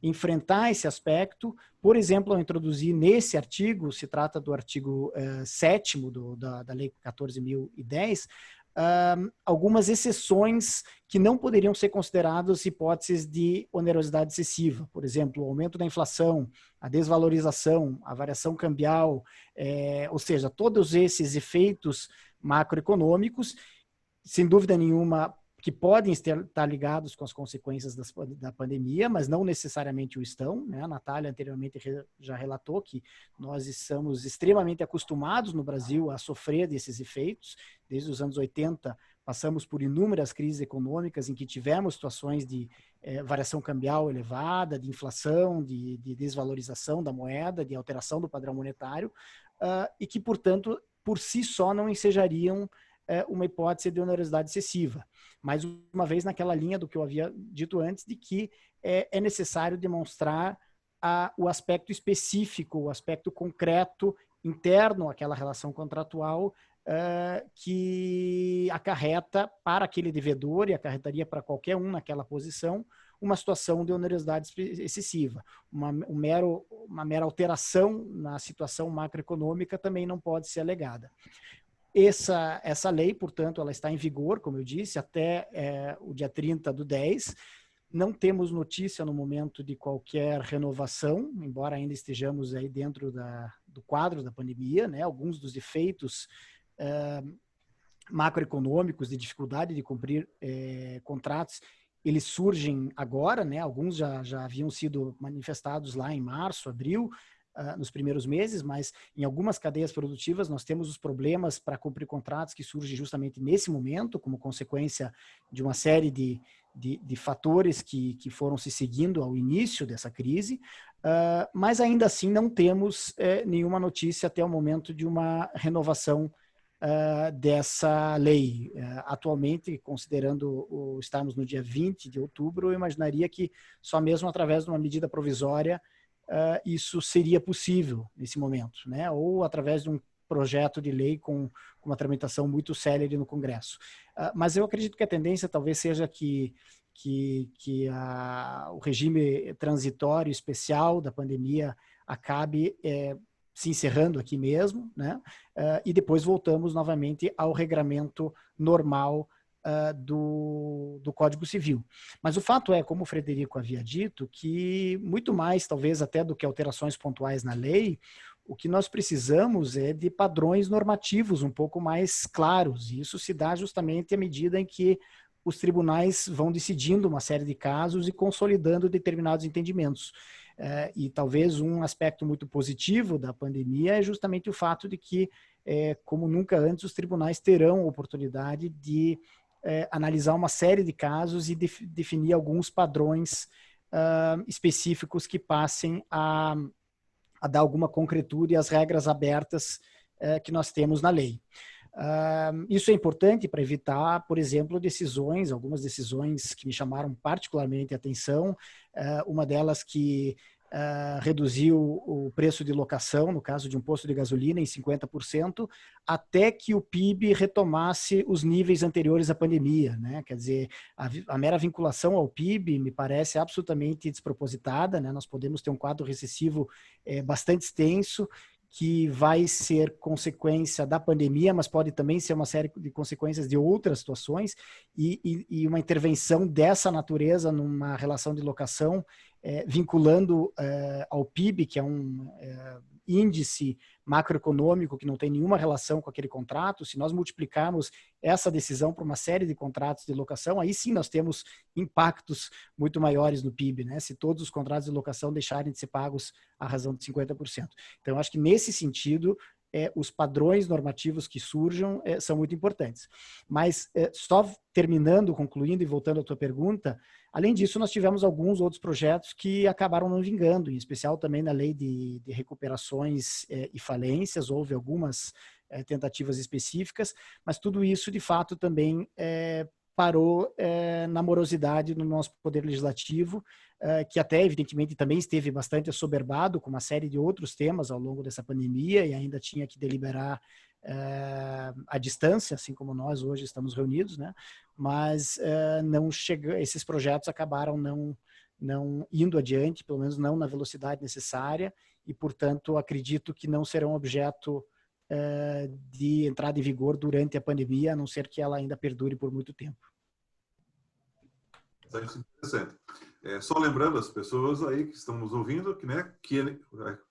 enfrentar esse aspecto, por exemplo, ao introduzir nesse artigo, se trata do artigo 7º da Lei 14.010, algumas exceções que não poderiam ser consideradas hipóteses de onerosidade excessiva. Por exemplo, o aumento da inflação, a desvalorização, a variação cambial, ou seja, todos esses efeitos macroeconômicos, sem dúvida nenhuma, que podem estar ligados com as consequências da pandemia, mas não necessariamente o estão, né? A Natália anteriormente já relatou que nós estamos extremamente acostumados no Brasil a sofrer desses efeitos. Desde os anos 80, passamos por inúmeras crises econômicas em que tivemos situações de variação cambial elevada, de inflação, de desvalorização da moeda, de alteração do padrão monetário, e que, portanto, por si só não ensejariam uma hipótese de onerosidade excessiva. Mais uma vez, naquela linha do que eu havia dito antes, de que é necessário demonstrar o aspecto específico, o aspecto concreto, interno àquela relação contratual, que acarreta para aquele devedor e acarretaria para qualquer um naquela posição uma situação de onerosidade excessiva. Uma mera alteração na situação macroeconômica também não pode ser alegada. Essa lei, portanto, ela está em vigor, como eu disse, até o dia 30/10. Não temos notícia no momento de qualquer renovação, embora ainda estejamos aí dentro do quadro da pandemia, né? Alguns dos efeitos macroeconômicos de dificuldade de cumprir contratos, eles surgem agora, né? Alguns já haviam sido manifestados lá em março, abril, nos primeiros meses, mas em algumas cadeias produtivas nós temos os problemas para cumprir contratos que surgem justamente nesse momento, como consequência de uma série de fatores que foram se seguindo ao início dessa crise, mas ainda assim não temos nenhuma notícia até o momento de uma renovação dessa lei. Atualmente, considerando estarmos no dia 20 de outubro, eu imaginaria que só mesmo através de uma medida provisória isso seria possível nesse momento, né? Ou através de um projeto de lei com uma tramitação muito célere no Congresso. Mas eu acredito que a tendência talvez seja que o regime transitório especial da pandemia acabe se encerrando aqui mesmo, né? E depois voltamos novamente ao regramento normal do Código Civil. Mas o fato é, como o Frederico havia dito, que muito mais, talvez até do que alterações pontuais na lei, o que nós precisamos é de padrões normativos um pouco mais claros, e isso se dá justamente à medida em que os tribunais vão decidindo uma série de casos e consolidando determinados entendimentos. E talvez um aspecto muito positivo da pandemia é justamente o fato de que, como nunca antes, os tribunais terão a oportunidade de analisar uma série de casos e definir alguns padrões específicos que passem a dar alguma concretude às regras abertas que nós temos na lei. Isso é importante para evitar, por exemplo, algumas decisões que me chamaram particularmente a atenção, uma delas que reduziu o preço de locação, no caso de um posto de gasolina, em 50%, até que o PIB retomasse os níveis anteriores à pandemia, né? Quer dizer, a mera vinculação ao PIB me parece absolutamente despropositada, né? Nós podemos ter um quadro recessivo bastante extenso, que vai ser consequência da pandemia, mas pode também ser uma série de consequências de outras situações, e uma intervenção dessa natureza numa relação de locação, vinculando ao PIB, que é um índice macroeconômico que não tem nenhuma relação com aquele contrato. Se nós multiplicarmos essa decisão para uma série de contratos de locação, aí sim nós temos impactos muito maiores no PIB, né? Se todos os contratos de locação deixarem de ser pagos à razão de 50%. Então, eu acho que nesse sentido, os padrões normativos que surjam são muito importantes. Mas, só terminando, concluindo e voltando à tua pergunta, além disso, nós tivemos alguns outros projetos que acabaram não vingando, em especial também na lei de recuperações e falências, houve algumas tentativas específicas, mas tudo isso, de fato, também parou na morosidade no nosso poder legislativo, que até, evidentemente, também esteve bastante assoberbado com uma série de outros temas ao longo dessa pandemia e ainda tinha que deliberar à distância, assim como nós hoje estamos reunidos, né? Mas esses projetos acabaram não indo adiante, pelo menos não na velocidade necessária, e, portanto, acredito que não serão objeto de entrada em vigor durante a pandemia, a não ser que ela ainda perdure por muito tempo. Isso é interessante. Só lembrando as pessoas aí que estão nos ouvindo que, né,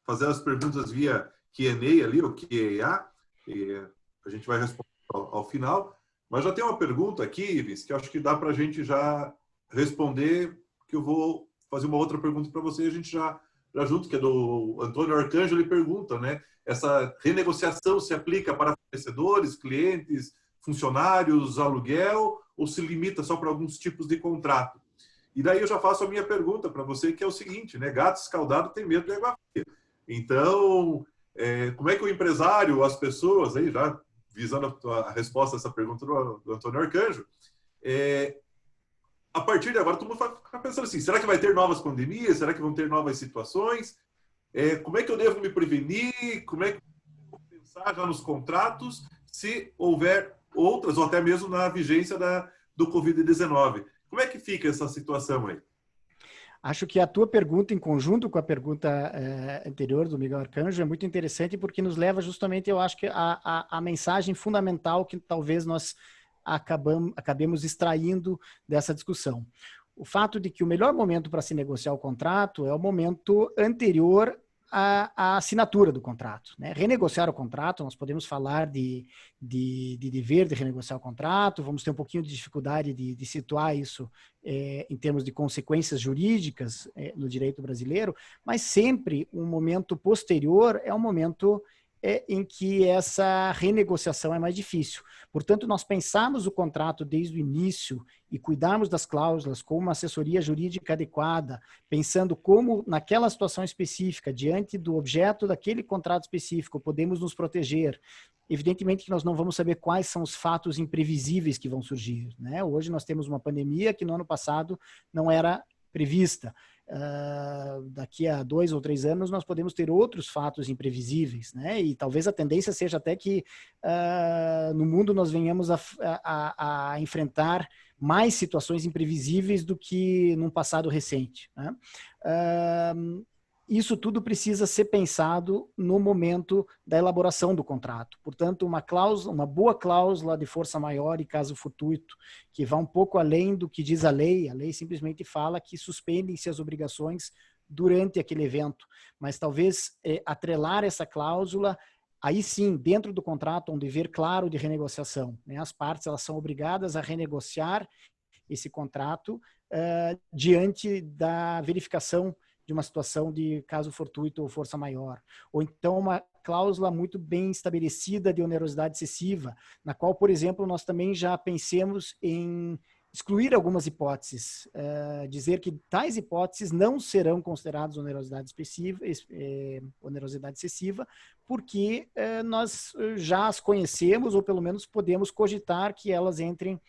fazer as perguntas via Q&A ali, ou Q&A, e a gente vai responder ao final. Mas já tem uma pergunta aqui, Ives, que eu acho que dá para a gente já responder, que eu vou fazer uma outra pergunta para você e a gente já junto, que é do Antônio Arcanjo, ele pergunta, né? Essa renegociação se aplica para fornecedores, clientes, funcionários, aluguel, ou se limita só para alguns tipos de contrato? E daí eu já faço a minha pergunta para você, que é o seguinte, né? Gato escaldado tem medo de água fria. Então, como é que o empresário, as pessoas, aí já visando a resposta a essa pergunta do Antônio Arcanjo, a partir de agora todo mundo vai ficar pensando assim, será que vai ter novas pandemias? Será que vão ter novas situações? Como é que eu devo me prevenir? Como é que eu vou pensar já nos contratos se houver outras, ou até mesmo na vigência do Covid-19? Como é que fica essa situação aí? Acho que a tua pergunta, em conjunto com a pergunta anterior do Miguel Arcanjo, é muito interessante porque nos leva justamente, eu acho que a mensagem fundamental que talvez nós acabemos extraindo dessa discussão. O fato de que o melhor momento para se negociar o contrato é o momento anterior à assinatura do contrato, né? Renegociar o contrato, nós podemos falar de dever de renegociar o contrato, vamos ter um pouquinho de dificuldade de situar isso em termos de consequências jurídicas no direito brasileiro, mas sempre um momento posterior é um momento em que essa renegociação é mais difícil. Portanto, nós pensarmos o contrato desde o início e cuidarmos das cláusulas com uma assessoria jurídica adequada, pensando como, naquela situação específica, diante do objeto daquele contrato específico, podemos nos proteger. Evidentemente que nós não vamos saber quais são os fatos imprevisíveis que vão surgir, né? Hoje nós temos uma pandemia que no ano passado não era prevista. Daqui a 2 ou 3 anos nós podemos ter outros fatos imprevisíveis, né? E talvez a tendência seja até que no mundo nós venhamos a enfrentar mais situações imprevisíveis do que num passado recente, né? Isso tudo precisa ser pensado no momento da elaboração do contrato. Portanto, uma boa cláusula de força maior e caso fortuito, que vá um pouco além do que diz a lei simplesmente fala que suspendem-se as obrigações durante aquele evento, mas talvez atrelar essa cláusula, aí sim, dentro do contrato, um dever claro de renegociação, né? As partes elas são obrigadas a renegociar esse contrato diante da verificação de uma situação de caso fortuito ou força maior. Ou então uma cláusula muito bem estabelecida de onerosidade excessiva, na qual, por exemplo, nós também já pensemos em excluir algumas hipóteses, dizer que tais hipóteses não serão consideradas onerosidade excessiva, porque nós já as conhecemos, ou pelo menos podemos cogitar que elas entrem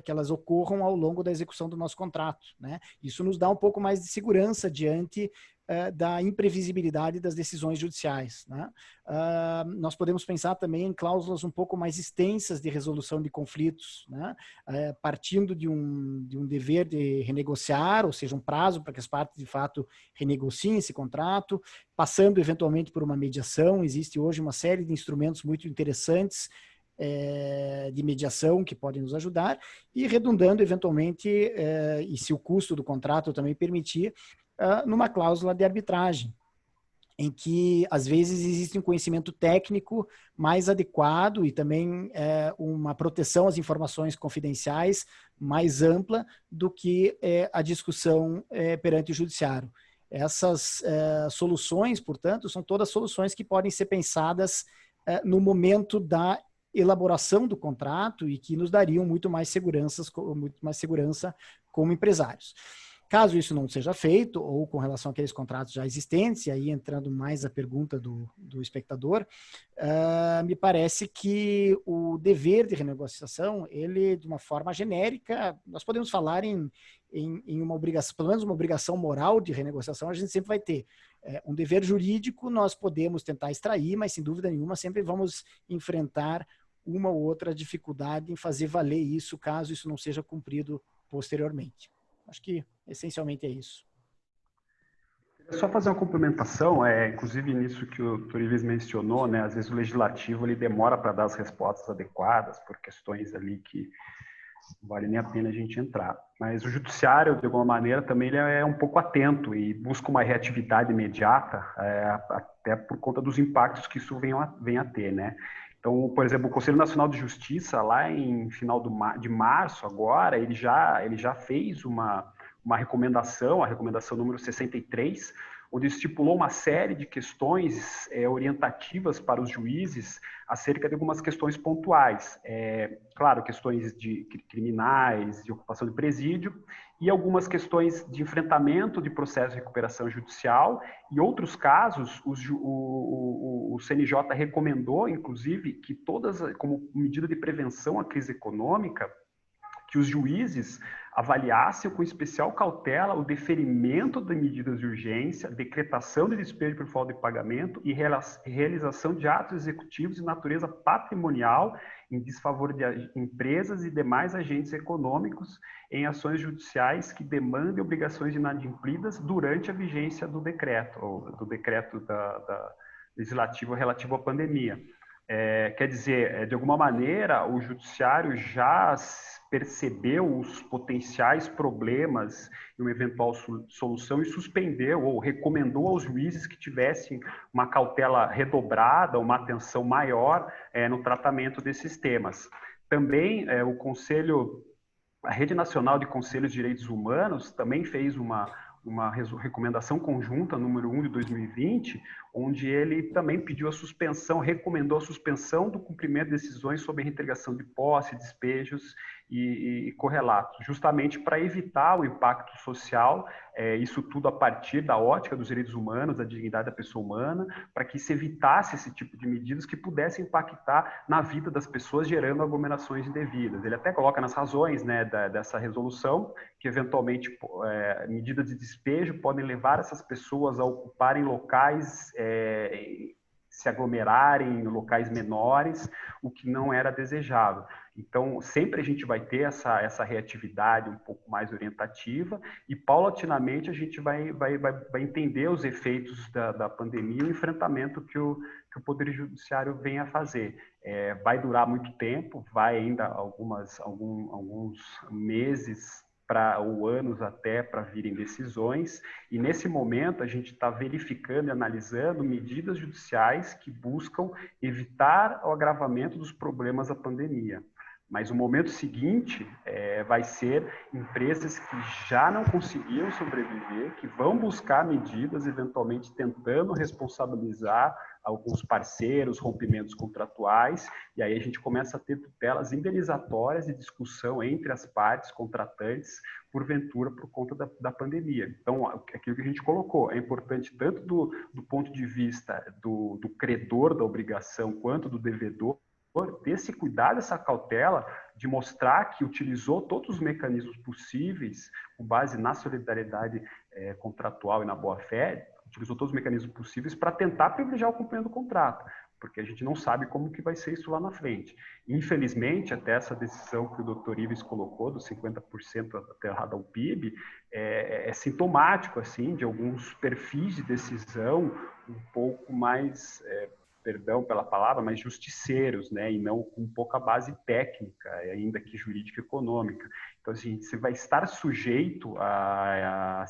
que elas ocorram ao longo da execução do nosso contrato, né? Isso nos dá um pouco mais de segurança diante da imprevisibilidade das decisões judiciais, né? Nós podemos pensar também em cláusulas um pouco mais extensas de resolução de conflitos, né? Partindo de um dever de renegociar, ou seja, um prazo para que as partes de fato renegociem esse contrato, passando eventualmente por uma mediação. Existe hoje uma série de instrumentos muito interessantes de mediação que podem nos ajudar, e redundando eventualmente, e se o custo do contrato também permitir, numa cláusula de arbitragem, em que às vezes existe um conhecimento técnico mais adequado e também uma proteção às informações confidenciais mais ampla do que a discussão perante o judiciário. Essas soluções, portanto, são todas soluções que podem ser pensadas no momento da elaboração do contrato e que nos dariam muito mais segurança como empresários. Caso isso não seja feito, ou com relação àqueles contratos já existentes, e aí entrando mais a pergunta do espectador, me parece que o dever de renegociação, ele, de uma forma genérica, nós podemos falar em uma obrigação, pelo menos uma obrigação moral de renegociação, a gente sempre vai ter. Um dever jurídico nós podemos tentar extrair, mas sem dúvida nenhuma sempre vamos enfrentar uma ou outra dificuldade em fazer valer isso, caso isso não seja cumprido posteriormente. Acho que essencialmente é isso. Só fazer uma complementação, inclusive nisso que o Dr. Ives mencionou, né? Às vezes o legislativo ele demora para dar as respostas adequadas por questões ali que não vale nem a pena a gente entrar. Mas o judiciário, de alguma maneira, também ele é um pouco atento e busca uma reatividade imediata, até por conta dos impactos que isso vem a ter, né? Então, por exemplo, o Conselho Nacional de Justiça, lá em final de março agora, ele já fez uma recomendação, a recomendação número 63, onde estipulou uma série de questões orientativas para os juízes acerca de algumas questões pontuais. Claro, questões de criminais, de ocupação de presídio, e algumas questões de enfrentamento de processo de recuperação judicial. E outros casos, o CNJ recomendou, inclusive, que todas, como medida de prevenção à crise econômica, que os juízes avaliassem com especial cautela o deferimento de medidas de urgência, decretação de despejo por falta de pagamento e realização de atos executivos de natureza patrimonial em desfavor de empresas e demais agentes econômicos em ações judiciais que demandem obrigações inadimplidas durante a vigência do decreto, ou do decreto legislativo relativo à pandemia. Quer dizer, de alguma maneira, o judiciário já percebeu os potenciais problemas e uma eventual solução e suspendeu ou recomendou aos juízes que tivessem uma cautela redobrada, uma atenção maior no tratamento desses temas. Também a Rede Nacional de Conselhos de Direitos Humanos também fez uma recomendação conjunta, número 1 de 2020, onde ele também pediu a suspensão, recomendou a suspensão do cumprimento de decisões sobre reintegração de posse, despejos e correlatos, justamente para evitar o impacto social, isso tudo a partir da ótica dos direitos humanos, da dignidade da pessoa humana, para que se evitasse esse tipo de medidas que pudessem impactar na vida das pessoas, gerando aglomerações indevidas. Ele até coloca nas razões, né, dessa resolução, que eventualmente medidas de despejo podem levar essas pessoas a ocuparem locais, se aglomerarem em locais menores, o que não era desejável. Então, sempre a gente vai ter essa reatividade um pouco mais orientativa e, paulatinamente, a gente vai entender os efeitos da pandemia e o enfrentamento que o Poder Judiciário vem a fazer. Vai durar muito tempo, vai ainda alguns meses ou anos até para virem decisões, e nesse momento a gente está verificando e analisando medidas judiciais que buscam evitar o agravamento dos problemas da pandemia. Mas o momento seguinte vai ser empresas que já não conseguiram sobreviver, que vão buscar medidas, eventualmente tentando responsabilizar alguns parceiros, rompimentos contratuais, e aí a gente começa a ter tutelas indenizatórias e discussão entre as partes contratantes, porventura, por conta da pandemia. Então, aquilo que a gente colocou, é importante tanto do ponto de vista do credor da obrigação, quanto do devedor, ter esse cuidado, essa cautela de mostrar que utilizou todos os mecanismos possíveis, com base na solidariedade contratual e na boa-fé, utilizou todos os mecanismos possíveis para tentar privilegiar o cumprimento do contrato, porque a gente não sabe como que vai ser isso lá na frente. Infelizmente, até essa decisão que o Dr. Ives colocou, dos 50% aterrado ao PIB, é sintomático, assim, de alguns perfis de decisão um pouco mais... perdão pela palavra, mas justiceiros, né, e não com pouca base técnica, ainda que jurídica e econômica. Então, assim, você vai estar sujeito a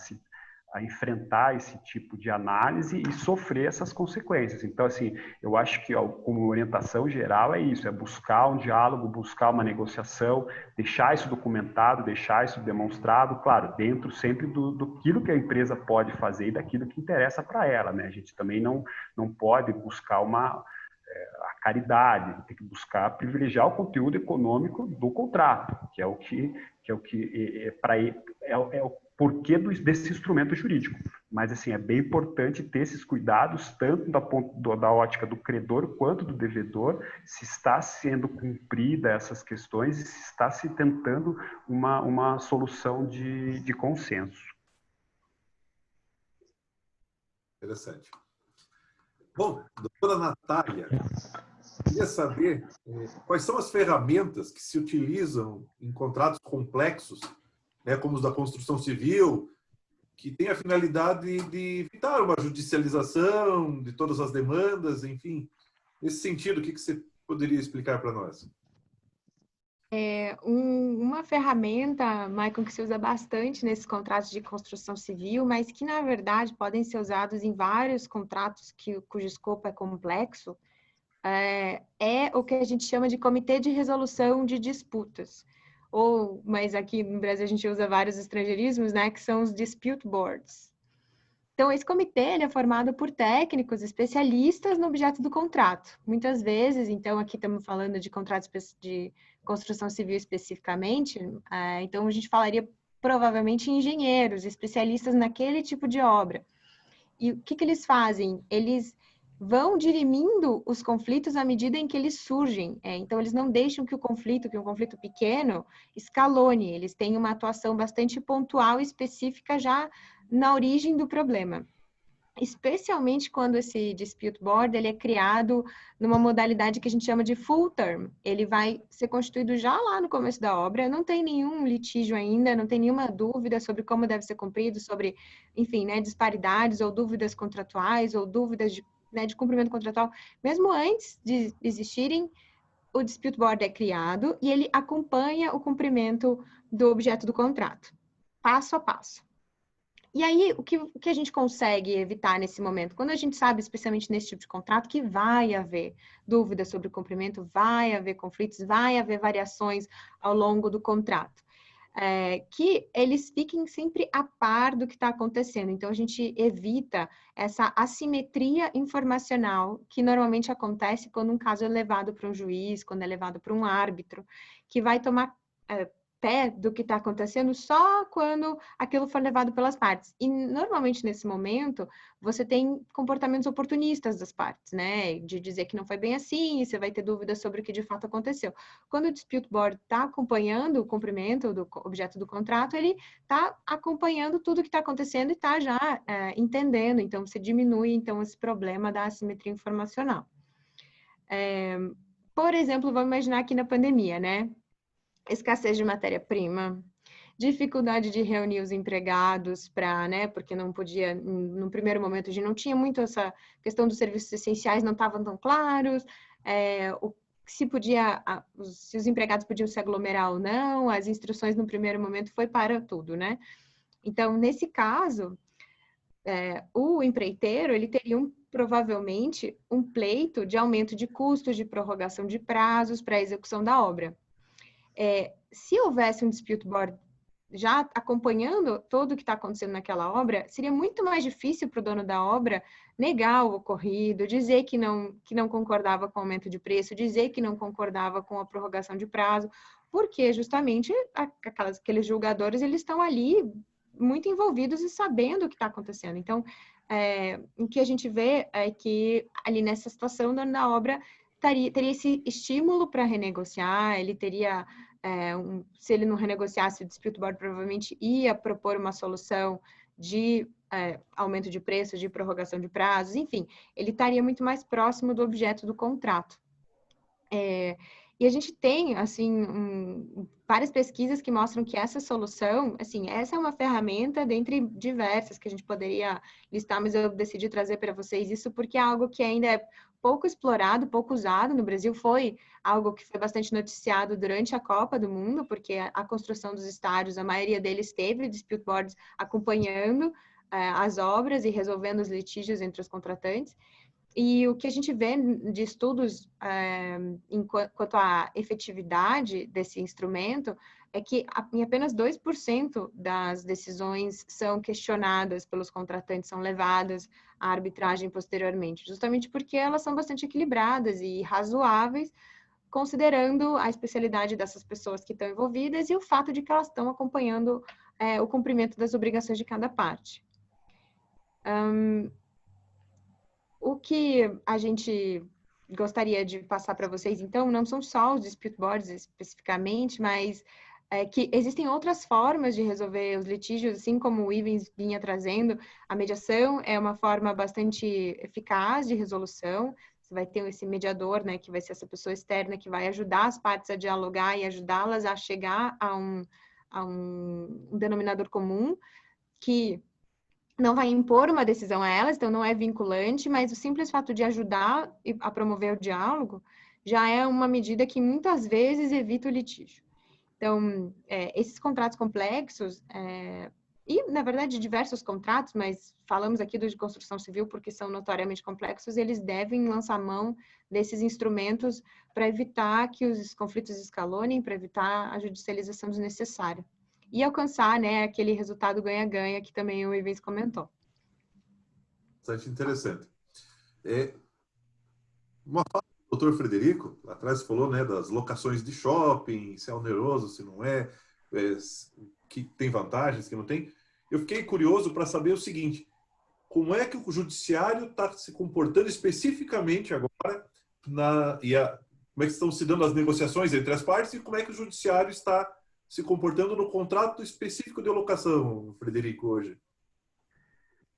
enfrentar esse tipo de análise e sofrer essas consequências. Então, assim, eu acho que como orientação geral é isso, é buscar um diálogo, buscar uma negociação, deixar isso documentado, deixar isso demonstrado, claro, dentro sempre do que a empresa pode fazer e daquilo que interessa para ela, né? A gente também não pode buscar a caridade, tem que buscar privilegiar o conteúdo econômico do contrato, que é o porquê desse instrumento jurídico. Mas, assim, é bem importante ter esses cuidados, tanto da ótica do credor quanto do devedor, se está sendo cumprida essas questões e se está se tentando uma solução de consenso. Interessante. Bom, doutora Natália, queria saber quais são as ferramentas que se utilizam em contratos complexos, né, como os da construção civil, que tem a finalidade de evitar uma judicialização de todas as demandas, enfim. Nesse sentido, o que você poderia explicar para nós? Uma ferramenta, Michael, que se usa bastante nesses contratos de construção civil, mas que, na verdade, podem ser usados em vários contratos cujo escopo é complexo, é o que a gente chama de Comitê de Resolução de Disputas. Mas aqui no Brasil a gente usa vários estrangeirismos, né, que são os Dispute Boards. Então, esse comitê ele é formado por técnicos especialistas no objeto do contrato. Muitas vezes, então, aqui estamos falando de contratos de construção civil especificamente, então a gente falaria provavelmente em engenheiros, especialistas naquele tipo de obra. E o que eles fazem? Eles vão dirimindo os conflitos à medida em que eles surgem. Então, eles não deixam que um conflito pequeno, escalone. Eles têm uma atuação bastante pontual e específica já na origem do problema. Especialmente quando esse dispute board ele é criado numa modalidade que a gente chama de full term. Ele vai ser constituído já lá no começo da obra, não tem nenhum litígio ainda, não tem nenhuma dúvida sobre como deve ser cumprido, sobre, enfim, né, disparidades ou dúvidas contratuais ou dúvidas de cumprimento contratual. Mesmo antes de existirem, o dispute board é criado e ele acompanha o cumprimento do objeto do contrato, passo a passo. E aí, o que a gente consegue evitar nesse momento? Quando a gente sabe, especialmente nesse tipo de contrato, que vai haver dúvidas sobre o cumprimento, vai haver conflitos, vai haver variações ao longo do contrato. Que eles fiquem sempre a par do que está acontecendo. Então, a gente evita essa assimetria informacional que normalmente acontece quando um caso é levado para um juiz, quando é levado para um árbitro, que vai tomar pé do que está acontecendo só quando aquilo for levado pelas partes. E, normalmente, nesse momento, você tem comportamentos oportunistas das partes, né? De dizer que não foi bem assim, você vai ter dúvidas sobre o que de fato aconteceu. Quando o dispute board está acompanhando o cumprimento do objeto do contrato, ele está acompanhando tudo que está acontecendo e está já entendendo. Então, você diminui, então, esse problema da assimetria informacional. Por exemplo, vamos imaginar aqui na pandemia, né? Escassez de matéria-prima, dificuldade de reunir os empregados porque não podia, no primeiro momento, a gente não tinha muito essa questão dos serviços essenciais, não estavam tão claros, se os empregados podiam se aglomerar ou não, as instruções no primeiro momento foi para tudo, né? Então, nesse caso, o empreiteiro, ele teria provavelmente um pleito de aumento de custos, de prorrogação de prazos para a execução da obra. Se houvesse um dispute board já acompanhando tudo o que está acontecendo naquela obra, seria muito mais difícil para o dono da obra negar o ocorrido, dizer que não concordava com o aumento de preço, dizer que não concordava com a prorrogação de prazo, porque justamente aqueles julgadores eles estão ali muito envolvidos e sabendo o que está acontecendo. Então, o que a gente vê é que ali nessa situação, o dono da obra teria esse estímulo para renegociar, ele teria, se ele não renegociasse o dispute board, provavelmente ia propor uma solução de aumento de preço, de prorrogação de prazos, enfim, ele estaria muito mais próximo do objeto do contrato. E a gente tem, assim, várias pesquisas que mostram que essa solução, assim, essa é uma ferramenta dentre diversas que a gente poderia listar, mas eu decidi trazer para vocês isso porque é algo que ainda é pouco explorado, pouco usado no Brasil. Foi algo que foi bastante noticiado durante a Copa do Mundo, porque a construção dos estádios, a maioria deles teve dispute boards acompanhando as obras e resolvendo os litígios entre os contratantes. E o que a gente vê de estudos quanto à efetividade desse instrumento é que em apenas 2% das decisões são questionadas pelos contratantes, são levadas à arbitragem posteriormente, justamente porque elas são bastante equilibradas e razoáveis, considerando a especialidade dessas pessoas que estão envolvidas e o fato de que elas estão acompanhando o cumprimento das obrigações de cada parte. O que a gente gostaria de passar para vocês, então, não são só os dispute boards especificamente, mas que existem outras formas de resolver os litígios, assim como o Ivens vinha trazendo. A mediação é uma forma bastante eficaz de resolução. Você vai ter esse mediador, né, que vai ser essa pessoa externa que vai ajudar as partes a dialogar e ajudá-las a chegar a um denominador comum que não vai impor uma decisão a elas, então não é vinculante, mas o simples fato de ajudar a promover o diálogo já é uma medida que muitas vezes evita o litígio. Então, esses contratos complexos, e, na verdade, diversos contratos, mas falamos aqui dos de construção civil porque são notoriamente complexos, eles devem lançar mão desses instrumentos para evitar que os conflitos escalonem, para evitar a judicialização desnecessária. E alcançar, né, aquele resultado ganha-ganha que também o Ivens comentou. Bastante interessante. Uma fala do doutor Frederico, lá atrás falou, né, das locações de shopping, se é oneroso, se não é, que tem vantagens, que não tem. Eu fiquei curioso para saber o seguinte, como é que o judiciário está se comportando especificamente agora, como é que estão se dando as negociações entre as partes e como é que o judiciário está se comportando no contrato específico de locação, Frederico, hoje?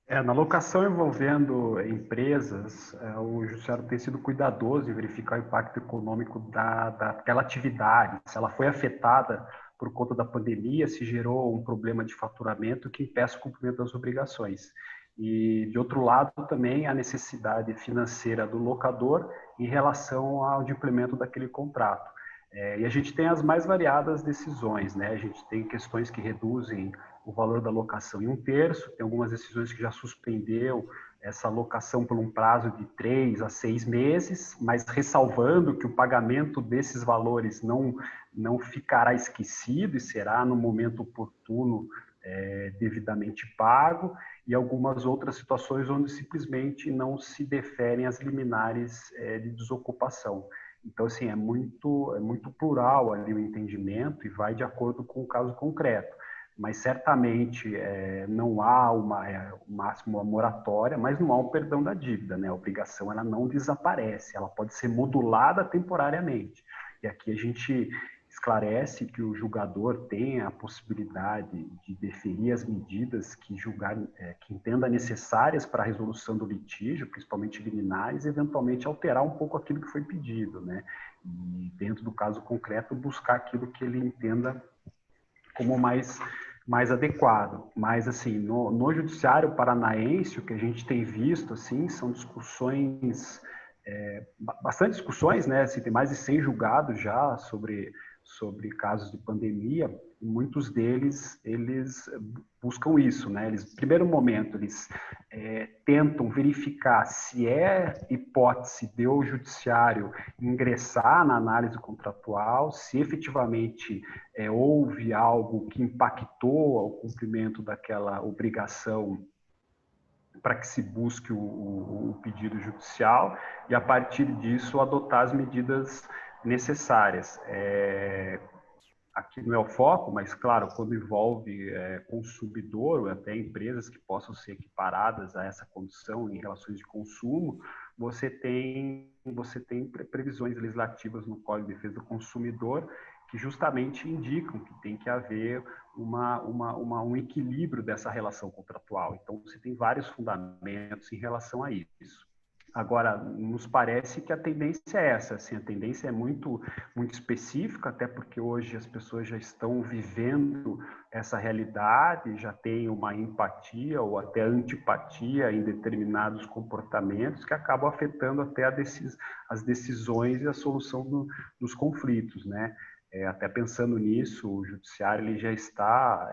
Na locação envolvendo empresas, o judiciário tem sido cuidadoso em verificar o impacto econômico daquela atividade, se ela foi afetada por conta da pandemia, se gerou um problema de faturamento que impeça o cumprimento das obrigações. E, de outro lado, também a necessidade financeira do locador em relação ao implemento daquele contrato. E a gente tem as mais variadas decisões, né? A gente tem questões que reduzem o valor da locação em 1/3, tem algumas decisões que já suspendeu essa locação por um prazo de 3 a 6 meses, mas ressalvando que o pagamento desses valores não ficará esquecido e será no momento oportuno devidamente pago, e algumas outras situações onde simplesmente não se deferem as liminares de desocupação. Então, assim, é muito plural ali o entendimento e vai de acordo com o caso concreto. Mas certamente não há máximo uma moratória, mas não há um perdão da dívida, né? A obrigação ela não desaparece, ela pode ser modulada temporariamente. E aqui a gente esclarece que o julgador tem a possibilidade de deferir as medidas que entenda necessárias para a resolução do litígio, principalmente liminares, e eventualmente alterar um pouco aquilo que foi pedido, né? E dentro do caso concreto buscar aquilo que ele entenda como mais adequado. Mas, assim, no judiciário paranaense, o que a gente tem visto, assim, são discussões, bastante discussões, né? Assim, tem mais de 100 julgados já sobre casos de pandemia, e muitos deles, eles buscam isso, né? Eles, no primeiro momento, eles tentam verificar se é hipótese de o judiciário ingressar na análise contratual, se efetivamente houve algo que impactou ao cumprimento daquela obrigação para que se busque o pedido judicial e, a partir disso, adotar as medidas necessárias. Aqui não é o foco, mas, claro, quando envolve consumidor ou até empresas que possam ser equiparadas a essa condição em relações de consumo, você tem previsões legislativas no Código de Defesa do Consumidor que justamente indicam que tem que haver um equilíbrio dessa relação contratual. Então, você tem vários fundamentos em relação a isso. Agora, nos parece que a tendência é essa, assim, a tendência é muito específica, até porque hoje as pessoas já estão vivendo essa realidade, já têm uma empatia ou até antipatia em determinados comportamentos que acabam afetando até as decisões e a solução dos conflitos, né? Até pensando nisso, o judiciário ele já está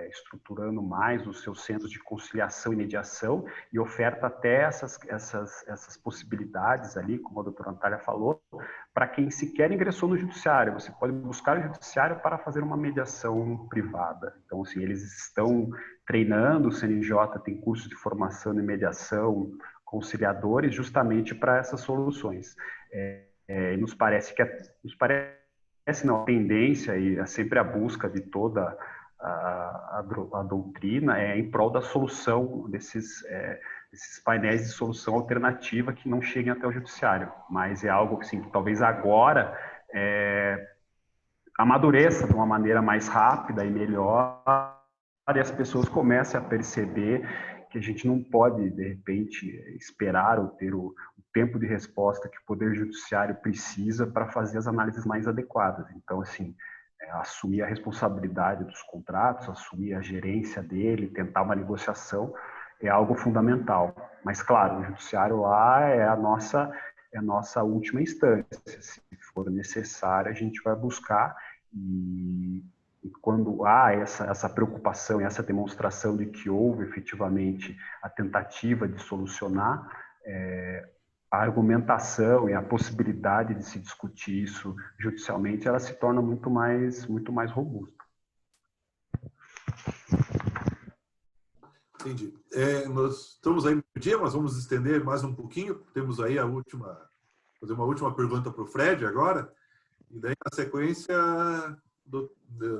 estruturando mais os seus centros de conciliação e mediação e oferta até essas possibilidades ali, como a doutora Natália falou, para quem sequer ingressou no judiciário. Você pode buscar o judiciário para fazer uma mediação privada. Então, assim, eles estão treinando, o CNJ tem curso de formação em mediação, conciliadores, justamente para essas soluções. Nos parece a tendência e é sempre a busca de toda a doutrina em prol da solução desses painéis de solução alternativa que não cheguem até o judiciário. Mas é algo assim, que talvez agora amadureça de uma maneira mais rápida e melhor e as pessoas comecem a perceber que a gente não pode, de repente, esperar ou ter o tempo de resposta que o Poder Judiciário precisa para fazer as análises mais adequadas. Então, assim, assumir a responsabilidade dos contratos, assumir a gerência dele, tentar uma negociação, é algo fundamental. Mas, claro, o Judiciário lá é a nossa última instância. Se for necessário, a gente vai buscar e quando há essa preocupação e essa demonstração de que houve efetivamente a tentativa de solucionar, a argumentação e a possibilidade de se discutir isso judicialmente, ela se torna muito mais robusta. Entendi. Nós estamos aí no dia, mas vamos estender mais um pouquinho. Temos aí fazer uma última pergunta para o Fred agora, e daí na sequência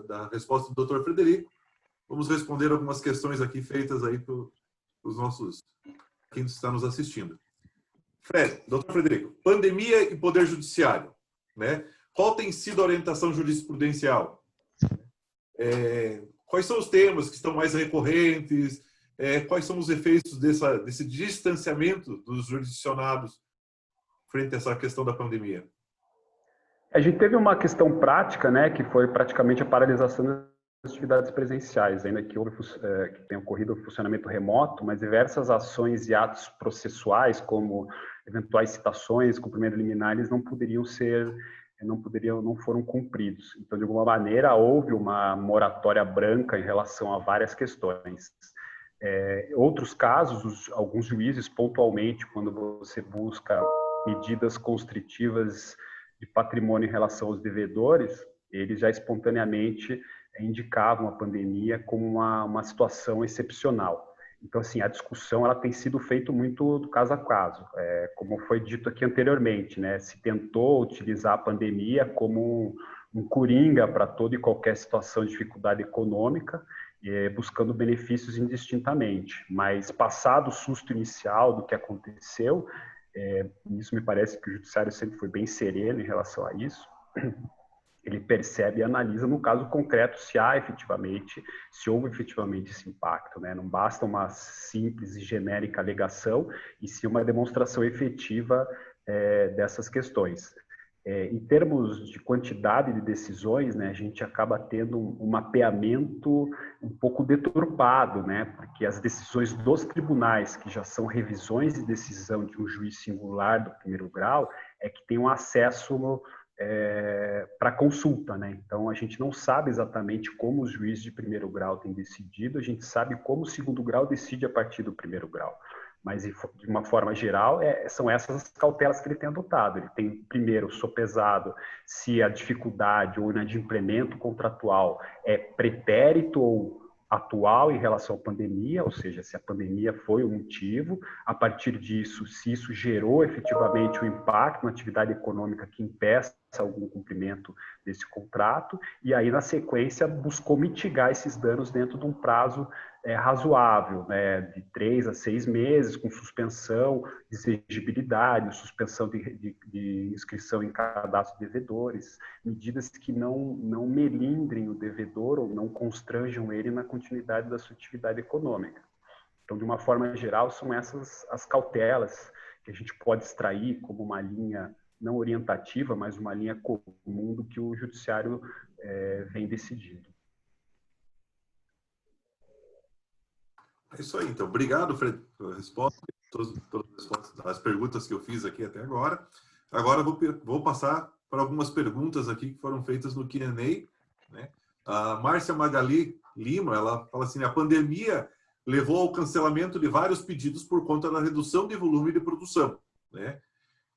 da resposta do Dr. Frederico, vamos responder algumas questões aqui feitas aí pelos nossos, quem está nos assistindo. Fred, Dr. Frederico, pandemia e poder judiciário, né? Qual tem sido a orientação jurisprudencial? Quais são os temas que estão mais recorrentes? Quais são os efeitos desse distanciamento dos jurisdicionados frente a essa questão da pandemia? A gente teve uma questão prática, né, que foi praticamente a paralisação das atividades presenciais, ainda que tenha ocorrido o funcionamento remoto, mas diversas ações e atos processuais, como eventuais citações, cumprimentos liminares, não foram cumpridos. Então, de alguma maneira, houve uma moratória branca em relação a várias questões. Outros casos, alguns juízes, pontualmente, quando você busca medidas constritivas de patrimônio em relação aos devedores, eles já espontaneamente indicavam a pandemia como uma situação excepcional. Então, assim, a discussão ela tem sido feita muito do caso a caso. Como foi dito aqui anteriormente, né, se tentou utilizar a pandemia como um coringa para toda e qualquer situação de dificuldade econômica, buscando benefícios indistintamente. Mas, passado o susto inicial do que aconteceu, isso me parece que o judiciário sempre foi bem sereno em relação a isso. Ele percebe e analisa no caso concreto se houve efetivamente esse impacto, né? Não basta uma simples e genérica alegação, e sim uma demonstração efetiva dessas questões. Em termos de quantidade de decisões, né, a gente acaba tendo um mapeamento um pouco deturpado, né, porque as decisões dos tribunais, que já são revisões de decisão de um juiz singular do primeiro grau, que tem um acesso para consulta, né? Então, a gente não sabe exatamente como os juízes de primeiro grau têm decidido, a gente sabe como o segundo grau decide a partir do primeiro grau. Mas, de uma forma geral, são essas as cautelas que ele tem adotado. Ele tem, primeiro, sopesado se a dificuldade ou inadimplemento contratual é pretérito ou atual em relação à pandemia, ou seja, se a pandemia foi o motivo. A partir disso, se isso gerou efetivamente um impacto na atividade econômica que impeça algum cumprimento desse contrato, e aí, na sequência, buscou mitigar esses danos dentro de um prazo razoável, né, de 3 a 6 meses, com suspensão de exigibilidade, suspensão de inscrição em cadastro de devedores, medidas que não melindrem o devedor ou não constranjam ele na continuidade da sua atividade econômica. Então, de uma forma geral, são essas as cautelas que a gente pode extrair como uma linha não orientativa, mas uma linha comum do que o judiciário vem decidindo. É isso aí, então. Obrigado, Fred, pela resposta, todas as perguntas que eu fiz aqui até agora. Agora vou passar para algumas perguntas aqui que foram feitas no Q&A, né? A Márcia Magali Lima, ela fala assim, a pandemia levou ao cancelamento de vários pedidos por conta da redução de volume de produção, né?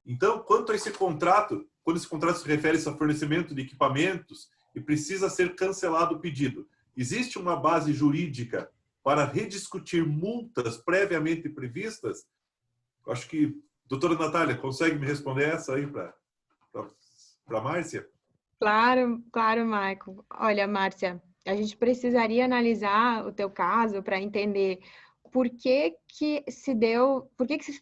Então, quanto a esse contrato, quando esse contrato se refere a fornecimento de equipamentos e precisa ser cancelado o pedido, existe uma base jurídica para rediscutir multas previamente previstas? Acho que a doutora Natália consegue me responder essa aí para a Márcia? Claro, Michael. Olha, Márcia, a gente precisaria analisar o teu caso para entender por que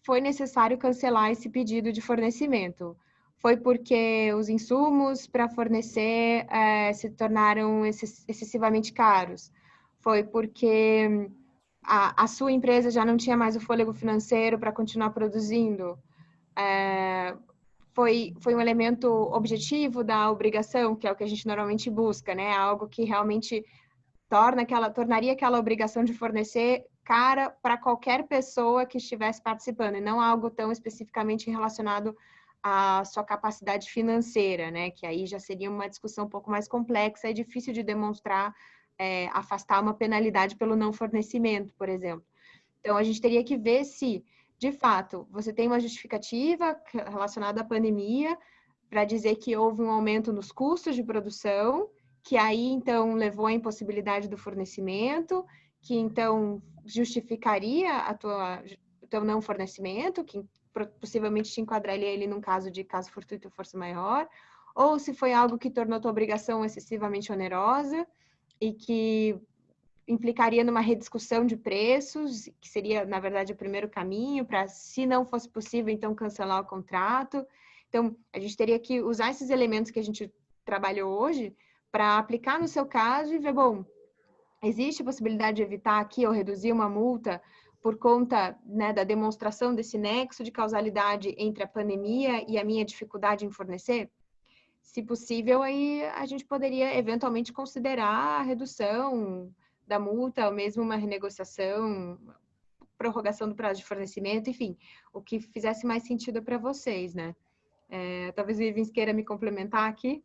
foi necessário cancelar esse pedido de fornecimento. Foi porque os insumos para fornecer se tornaram excessivamente caros? Foi porque a sua empresa já não tinha mais o fôlego financeiro para continuar produzindo? Foi um elemento objetivo da obrigação, que é o que a gente normalmente busca, né? Algo que realmente tornaria aquela obrigação de fornecer cara para qualquer pessoa que estivesse participando, e não algo tão especificamente relacionado a sua capacidade financeira, né? Que aí já seria uma discussão um pouco mais complexa, é difícil de demonstrar, afastar uma penalidade pelo não fornecimento, por exemplo. Então, a gente teria que ver se, de fato, você tem uma justificativa relacionada à pandemia para dizer que houve um aumento nos custos de produção, que aí, então, levou à impossibilidade do fornecimento, que, então, justificaria o teu não fornecimento, que possivelmente te enquadraria ele num caso de caso fortuito ou força maior, ou se foi algo que tornou tua obrigação excessivamente onerosa e que implicaria numa rediscussão de preços, que seria, na verdade, o primeiro caminho para, se não fosse possível, então, cancelar o contrato. Então, a gente teria que usar esses elementos que a gente trabalhou hoje para aplicar no seu caso e ver, bom, existe a possibilidade de evitar aqui ou reduzir uma multa por conta, né, da demonstração desse nexo de causalidade entre a pandemia e a minha dificuldade em fornecer? Se possível, aí a gente poderia eventualmente considerar a redução da multa, ou mesmo uma renegociação, prorrogação do prazo de fornecimento, enfim, o que fizesse mais sentido para vocês, né? Talvez o Ivens queira me complementar aqui.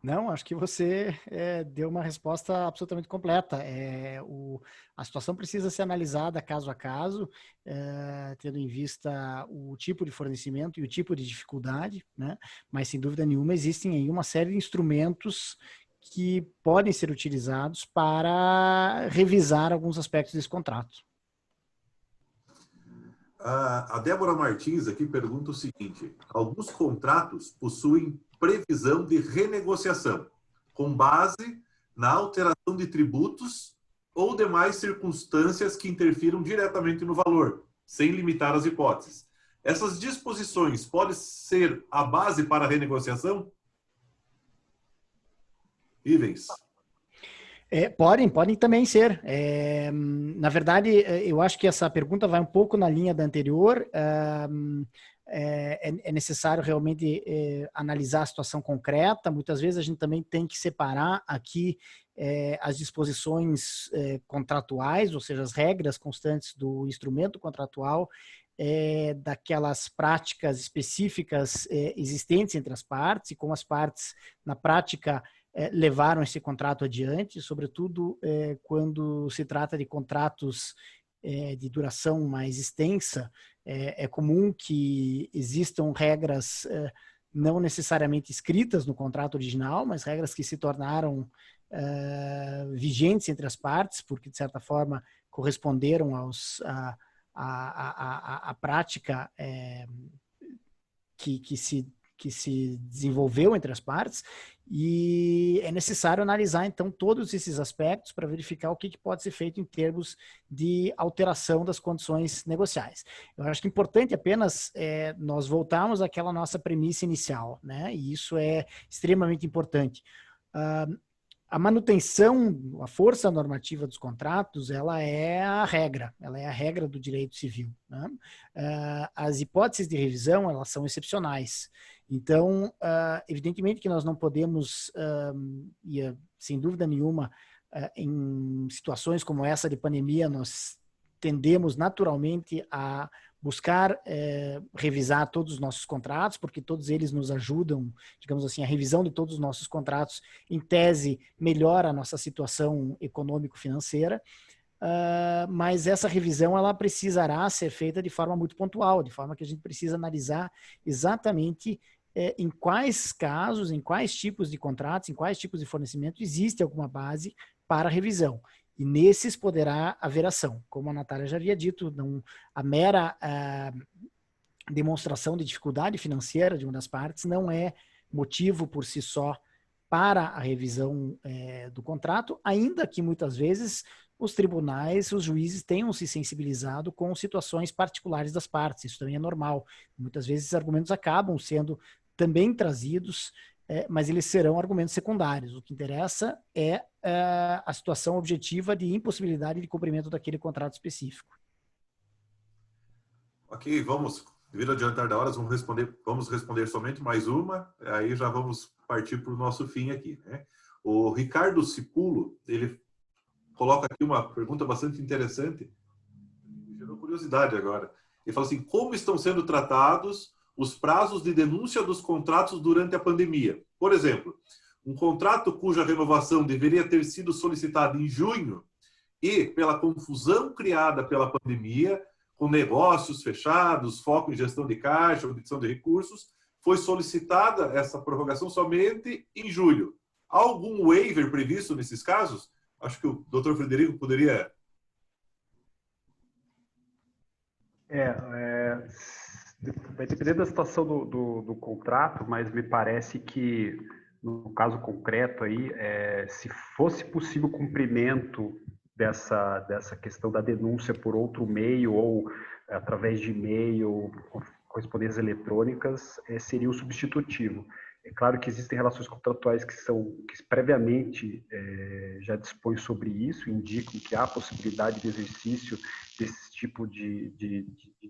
Não, acho que você deu uma resposta absolutamente completa. A situação precisa ser analisada caso a caso, tendo em vista o tipo de fornecimento e o tipo de dificuldade, né? Mas, sem dúvida nenhuma, existem aí uma série de instrumentos que podem ser utilizados para revisar alguns aspectos desse contrato. A Débora Martins aqui pergunta o seguinte: alguns contratos possuem previsão de renegociação, com base na alteração de tributos ou demais circunstâncias que interfiram diretamente no valor, sem limitar as hipóteses. Essas disposições podem ser a base para a renegociação? Ivens. Podem também ser. Na verdade, eu acho que essa pergunta vai um pouco na linha da anterior. É necessário realmente analisar a situação concreta. Muitas vezes a gente também tem que separar aqui as disposições contratuais, ou seja, as regras constantes do instrumento contratual, daquelas práticas específicas existentes entre as partes e como as partes, na prática, levaram esse contrato adiante, sobretudo quando se trata de contratos de duração mais extensa. É comum que existam regras não necessariamente escritas no contrato original, mas regras que se tornaram vigentes entre as partes, porque, de certa forma, corresponderam à prática que se desenvolveu entre as partes, e é necessário analisar, então, todos esses aspectos para verificar o que pode ser feito em termos de alteração das condições negociais. Eu acho que é importante apenas nós voltarmos àquela nossa premissa inicial, né? E isso é extremamente importante. A manutenção, a força normativa dos contratos, ela é a regra do direito civil, né? As hipóteses de revisão, elas são excepcionais. Então, evidentemente que nós não podemos, sem dúvida nenhuma, em situações como essa de pandemia, nós tendemos naturalmente a buscar revisar todos os nossos contratos, porque todos eles nos ajudam, digamos assim, a revisão de todos os nossos contratos, em tese, melhora a nossa situação econômico-financeira, mas essa revisão ela precisará ser feita de forma muito pontual, de forma que a gente precisa analisar exatamente em quais casos, em quais tipos de contratos, em quais tipos de fornecimento existe alguma base para revisão. E nesses poderá haver ação. Como a Natália já havia dito, a mera demonstração de dificuldade financeira de uma das partes não é motivo por si só para a revisão do contrato, ainda que muitas vezes os tribunais, os juízes tenham se sensibilizado com situações particulares das partes. Isso também é normal. Muitas vezes esses argumentos acabam sendo também trazidos, mas eles serão argumentos secundários. O que interessa é a situação objetiva de impossibilidade de cumprimento daquele contrato específico. Ok, devido ao adiantar da hora, vamos responder somente mais uma, aí já vamos partir para o nosso fim aqui, né? O Ricardo Cipulo, ele coloca aqui uma pergunta bastante interessante, me gerou curiosidade agora. Ele fala assim: como estão sendo tratados os prazos de denúncia dos contratos durante a pandemia. Por exemplo, um contrato cuja renovação deveria ter sido solicitada em junho e, pela confusão criada pela pandemia, com negócios fechados, foco em gestão de caixa, obtenção de recursos, foi solicitada essa prorrogação somente em julho. Há algum waiver previsto nesses casos? Acho que o Dr. Frederico poderia... Vai depender da situação do contrato, mas me parece que, no caso concreto aí, se fosse possível o cumprimento dessa questão da denúncia por outro meio ou através de e-mail, correspondências eletrônicas, seria o substitutivo. É claro que existem relações contratuais que previamente já dispõem sobre isso, indicam que há possibilidade de exercício desse tipo de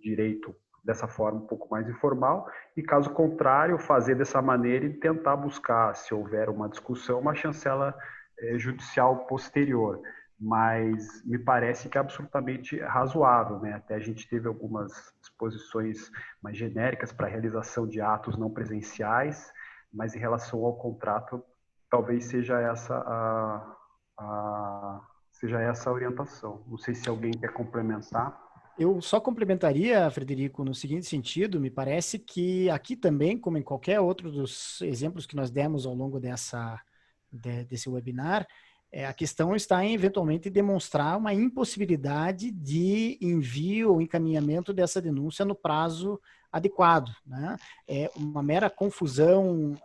direito dessa forma um pouco mais informal, e caso contrário, fazer dessa maneira e tentar buscar, se houver uma discussão, uma chancela judicial posterior. Mas me parece que é absolutamente razoável, né? Até a gente teve algumas disposições mais genéricas para a realização de atos não presenciais, mas em relação ao contrato, talvez seja essa a orientação. Não sei se alguém quer complementar. Eu só complementaria, Frederico, no seguinte sentido: me parece que aqui também, como em qualquer outro dos exemplos que nós demos ao longo desse webinar, a questão está em, eventualmente, demonstrar uma impossibilidade de envio ou encaminhamento dessa denúncia no prazo adequado, né? É uma mera confusão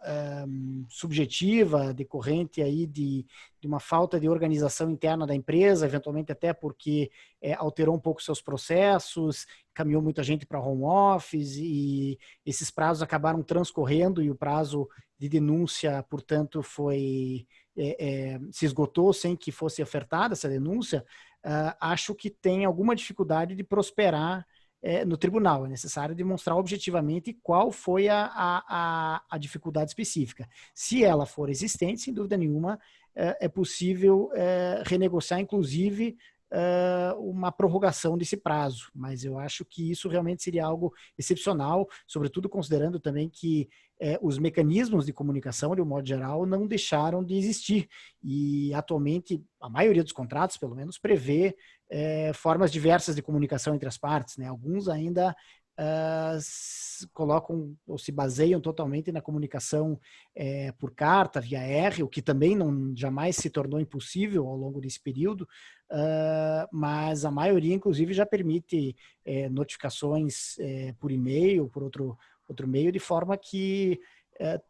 subjetiva decorrente aí de uma falta de organização interna da empresa, eventualmente até porque alterou um pouco seus processos, caminhou muita gente para home office e esses prazos acabaram transcorrendo e o prazo de denúncia, portanto, se esgotou sem que fosse ofertada essa denúncia. Acho que tem alguma dificuldade de prosperar no tribunal. É necessário demonstrar objetivamente qual foi a dificuldade específica. Se ela for existente, sem dúvida nenhuma, é possível renegociar, inclusive, uma prorrogação desse prazo. Mas eu acho que isso realmente seria algo excepcional, sobretudo considerando também que os mecanismos de comunicação, de um modo geral, não deixaram de existir. E, atualmente, a maioria dos contratos, pelo menos, prevê formas diversas de comunicação entre as partes, né? Alguns ainda colocam ou se baseiam totalmente na comunicação por carta, via R, o que também jamais se tornou impossível ao longo desse período, mas a maioria, inclusive, já permite notificações por e-mail, por outro meio, de forma que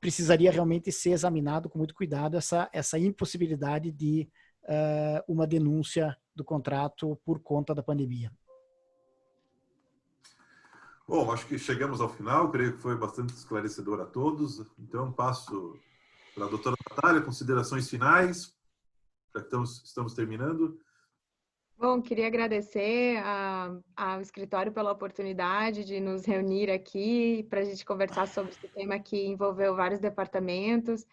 precisaria realmente ser examinado com muito cuidado essa impossibilidade de uma denúncia do contrato por conta da pandemia. Bom, acho que chegamos ao final, creio que foi bastante esclarecedor a todos. Então, passo para a doutora Natália, considerações finais, já que estamos terminando. Bom, queria agradecer ao escritório pela oportunidade de nos reunir aqui para a gente conversar sobre esse tema que envolveu vários departamentos,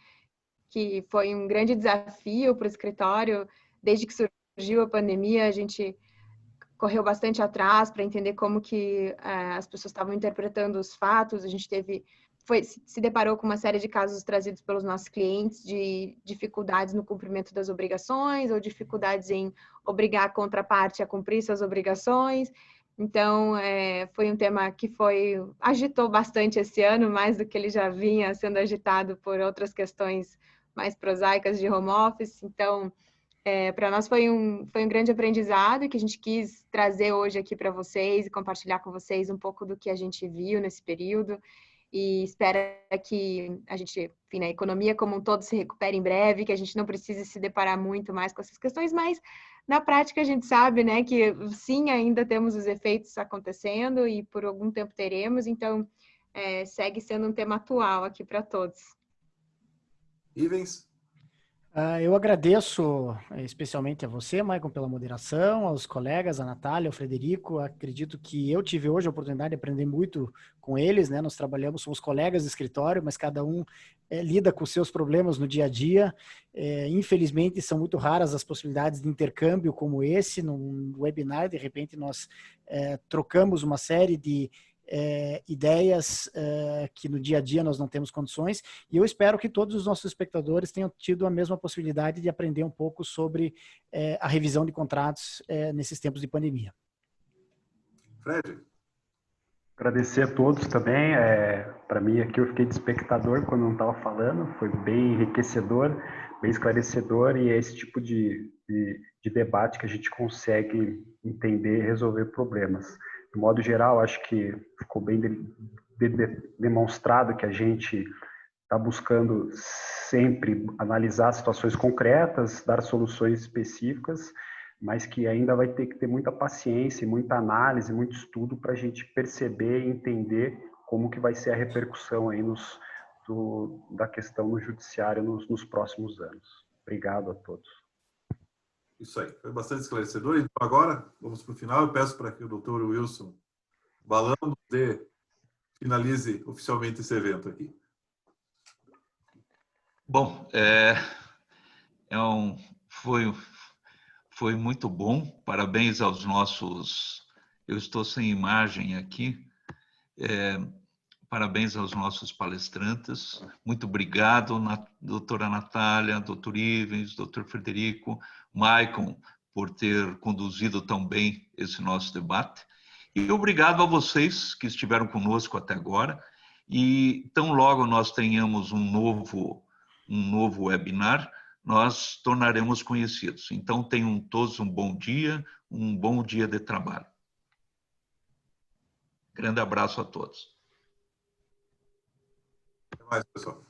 que foi um grande desafio para o escritório. Desde que surgiu a pandemia, a gente correu bastante atrás para entender como que as pessoas estavam interpretando os fatos. A gente se deparou com uma série de casos trazidos pelos nossos clientes de dificuldades no cumprimento das obrigações ou dificuldades em obrigar a contraparte a cumprir suas obrigações. Então, foi um tema que agitou bastante esse ano, mais do que ele já vinha sendo agitado por outras questões mais prosaicas de home office. Então, para nós foi um grande aprendizado que a gente quis trazer hoje aqui para vocês e compartilhar com vocês um pouco do que a gente viu nesse período. E espera que a gente, enfim, a economia como um todo se recupere em breve, que a gente não precise se deparar muito mais com essas questões, mas na prática a gente sabe, né, que sim, ainda temos os efeitos acontecendo e por algum tempo teremos, então segue sendo um tema atual aqui para todos. Ivens? Eu agradeço especialmente a você, Maicon, pela moderação, aos colegas, a Natália, ao Frederico. Acredito que eu tive hoje a oportunidade de aprender muito com eles, né? Nós somos colegas de escritório, mas cada um lida com seus problemas no dia a dia. Infelizmente, são muito raras as possibilidades de intercâmbio como esse, num webinar. De repente, nós trocamos uma série de ideias que no dia a dia nós não temos condições, e eu espero que todos os nossos espectadores tenham tido a mesma possibilidade de aprender um pouco sobre a revisão de contratos nesses tempos de pandemia. Fred? Agradecer a todos também. Para mim, aqui eu fiquei de espectador quando não estava falando, foi bem enriquecedor, bem esclarecedor, e é esse tipo de debate que a gente consegue entender e resolver problemas. De modo geral, acho que ficou bem demonstrado que a gente está buscando sempre analisar situações concretas, dar soluções específicas, mas que ainda vai ter que ter muita paciência, muita análise, muito estudo para a gente perceber e entender como que vai ser a repercussão aí da questão no judiciário nos próximos anos. Obrigado a todos. Isso aí, foi bastante esclarecedor. Então agora, vamos para o final. Eu peço para que o Dr. Wilson Balão finalize oficialmente esse evento aqui. Bom, foi muito bom. Parabéns aos nossos... Eu estou sem imagem aqui. Parabéns aos nossos palestrantes. Muito obrigado, doutora Natália, doutor Ivens, doutor Frederico, Maicon, por ter conduzido tão bem esse nosso debate. E obrigado a vocês que estiveram conosco até agora. E tão logo nós tenhamos um novo webinar, nós tornaremos conhecidos. Então, tenham todos um bom dia de trabalho. Grande abraço a todos. Até mais, pessoal.